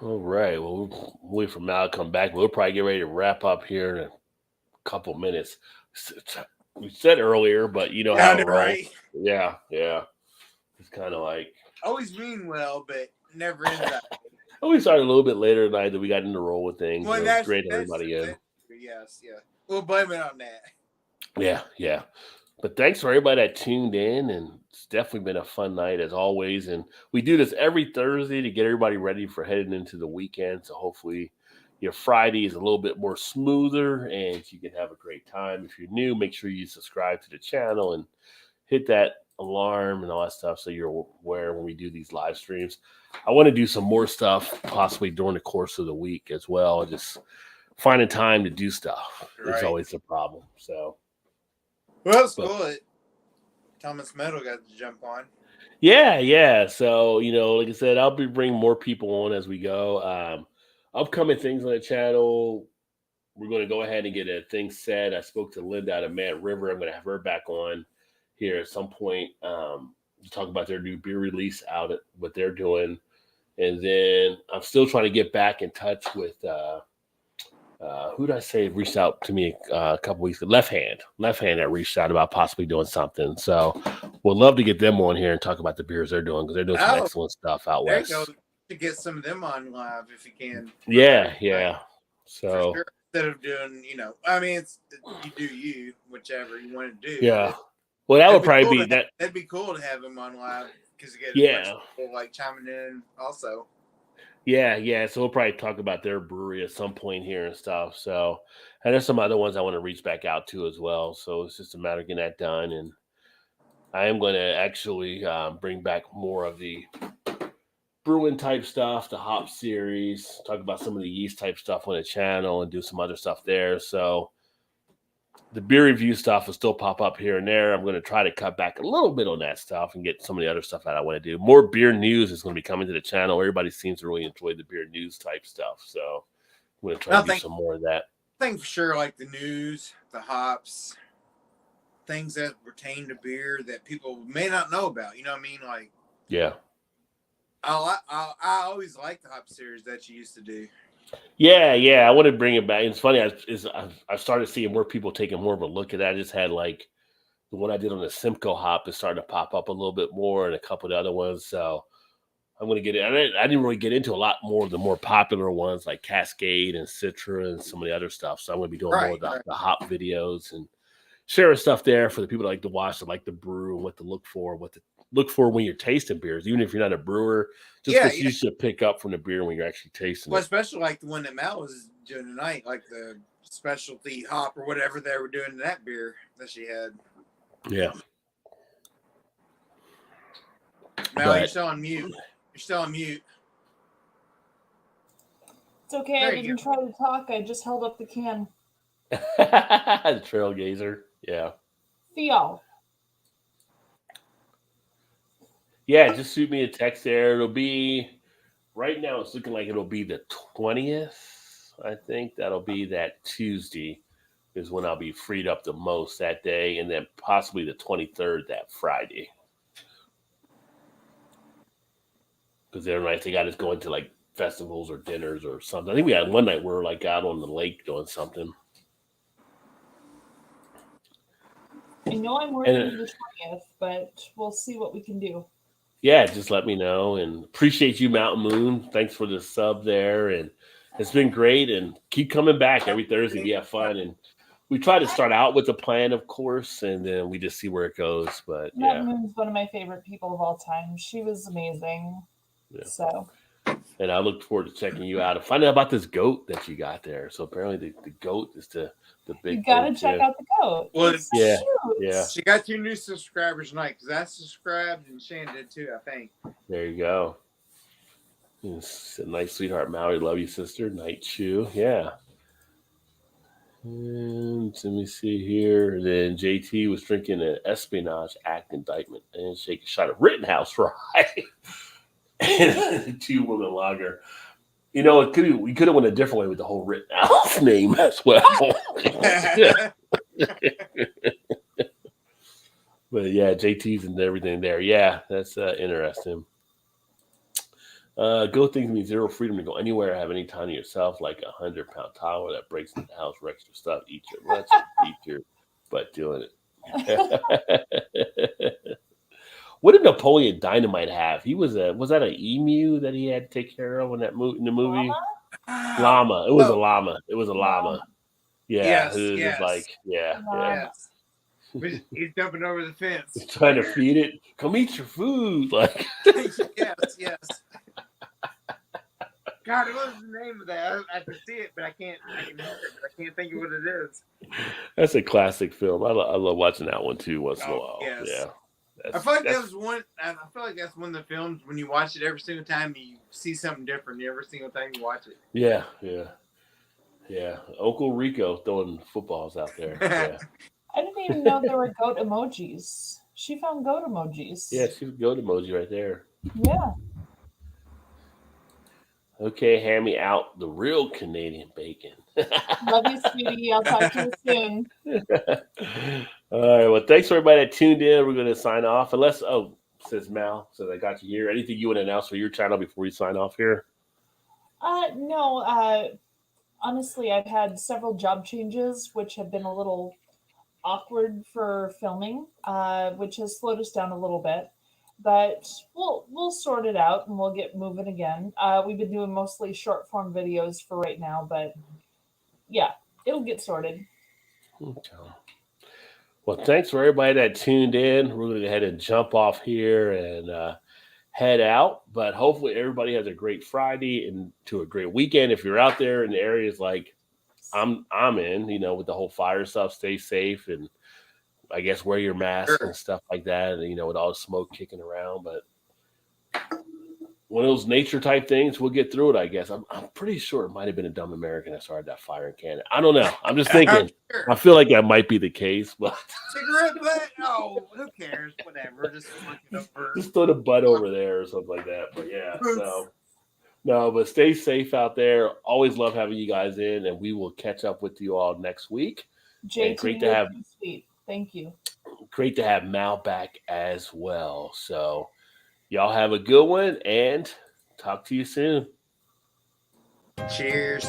All right. Well, we'll wait for Mal to come back. We'll probably get ready to wrap up here in a couple minutes. We said earlier, but you know how Sounded it rolls. right. Yeah. It's kind of like Always mean well, but never ends up. we started a little bit later tonight that we got into roll with things. Well, It was that's great that's- everybody in. that- Yes, yeah. We'll blame it on that. Yeah. But thanks for everybody that tuned in, and it's definitely been a fun night as always. And we do this every Thursday to get everybody ready for heading into the weekend. So hopefully your Friday is a little bit more smoother and you can have a great time. If you're new, make sure you subscribe to the channel and hit that alarm and all that stuff so you're aware when we do these live streams. I want to do some more stuff possibly during the course of the week as well. Just finding time to do stuff is Right. always a problem. So Well, it's cool that Thomas Meadow got to jump on. yeah. So, like I said, I'll be bringing more people on as we go. Upcoming things on the channel, we're going to go ahead and get a thing set. I spoke to Linda out of Mad River. I'm going to have her back on here at some point to talk about their new beer release out at what they're doing. And then I'm still trying to get back in touch with who did I say reached out to me a couple weeks ago? Left Hand that reached out about possibly doing something. So we'd love to get them on here and talk about the beers they're doing because they're doing some excellent stuff out There west. you go. To get some of them on live if you can. Yeah. So For sure. Instead of doing, I mean, it's you do you, whichever you want to do. yeah. Well, that would probably be that. That'd be cool to have them on live because you get Yeah. people like chiming in also. Yeah. So we'll probably talk about their brewery at some point here and stuff. So, and there's some other ones I want to reach back out to as well. So it's just a matter of getting that done. And I am going to actually bring back more of the brewing type stuff, the hop series, talk about some of the yeast type stuff on the channel and do some other stuff there. So the beer review stuff will still pop up here and there. I'm going to try to cut back a little bit on that stuff and get some of the other stuff that I want to do. More beer news is going to be coming to the channel. Everybody seems to really enjoy the beer news type stuff. So I'm going to try to do some more of that. I think for sure, like the news, the hops, things that pertain to beer that people may not know about. You know what I mean? Like, Yeah. I always liked the hop series that you used to do. Yeah. I want to bring it back. It's funny. I've started seeing more people taking more of a look at that. I just had like the one I did on the Simcoe hop is starting to pop up a little bit more, and a couple of the other ones. So I'm going to get it. I didn't really get into a lot more of the more popular ones like Cascade and Citra and some of the other stuff. So I'm going to be doing more of the hop videos and sharing stuff there for the people that like to watch, that like to brew, and what to look for, when you're tasting beers. Even if you're not a brewer, just what you should pick up from the beer when you're actually tasting it. Especially like the one that Mal was doing tonight, like the specialty hop or whatever they were doing in that beer that she had. Yeah. Mal, you're still on mute. It's okay. There I you didn't try to talk. I just held up the can. The Trailgazer. Yeah. Theo. Yeah, just shoot me a text there. It'll be, right now it's looking like it'll be the 20th. I think that'll be that Tuesday is when I'll be freed up the most that day, and then possibly the 23rd that Friday. Because they're nice. They got us going to like festivals or dinners or something. I think we had one night where we were like out on the lake doing something. I know I'm working the 20th, but we'll see what we can do. Yeah, just let me know, and appreciate you, Mountain Moon. Thanks for the sub there, and it's been great. And keep coming back every Thursday. We have fun, and we try to start out with a plan, of course, and then we just see where it goes. But Mountain Moon's one of my favorite people of all time. She was amazing. Yeah. So. And I look forward to checking you out and finding out about this goat that you got there. So apparently the goat is the big. You gotta check out the goat. Well, yeah. She got 2 new subscribers tonight because I subscribed and Shane did too, I think. There you go. It's a nice sweetheart, Maui. Love you, sister. Night Chew. Yeah. And let me see here. Then JT was drinking an Espionage Act indictment and shake a shot of Rittenhouse Rye. And 2-woman lager. You know, we could have went a different way with the whole Rittenhouse name as well. But yeah, JT's and everything there. Yeah, that's interesting. Go things mean zero freedom to go anywhere, have any time to yourself, like 100-pound tower that breaks into the house, wrecks your stuff, eat your lunch, eat your butt doing it. What did Napoleon Dynamite have? He was that an emu that he had to take care of in the movie? Llama. It was a llama. It was a llama. Yeah. Yes. Like, yeah. Yes. He's jumping over the fence. He's trying to feed it. Come eat your food. Like yes. God, what was the name of that? I can see it, but I can't think of what it is. That's a classic film. I love watching that one too once in a while. Yes. Yeah. I feel like that's one of the films when you watch it every single time you see something different every single time you watch it. Yeah. Uncle Rico throwing footballs out there. Yeah. I didn't even know there were goat emojis. She found goat emojis. Yeah, she's a goat emoji right there. Yeah. Okay, hand me out the real Canadian bacon. Love you, sweetie. I'll talk to you soon. All right. Well, thanks for everybody that tuned in. We're going to sign off. Unless, says Mal, says I got you here. Anything you want to announce for your channel before we sign off here? No. Honestly, I've had several job changes, which have been a little awkward for filming, which has slowed us down a little bit. But we'll sort it out and we'll get moving again. We've been doing mostly short form videos for right now, but yeah, it'll get sorted. Okay. Well, thanks for everybody that tuned in. We're going to go ahead and jump off here and head out. But hopefully everybody has a great Friday and to a great weekend. If you're out there in the areas like I'm in, with the whole fire stuff, stay safe and I guess wear your mask and stuff like that. And, with all the smoke kicking around. But one of those nature type things, we'll get through it, I guess. I'm pretty sure it might have been a dumb American that started that fire in Canada. I don't know. I'm just thinking. Sure. I feel like that might be the case, but Cigarette butt? No, who cares? Whatever. Just looking over. just throw the butt over there or something like that. But yeah, so no, but stay safe out there. Always love having you guys in, and we will catch up with you all next week. JT, great to have- sweet. Thank you. Great to have Mal back as well. So y'all have a good one and talk to you soon. Cheers.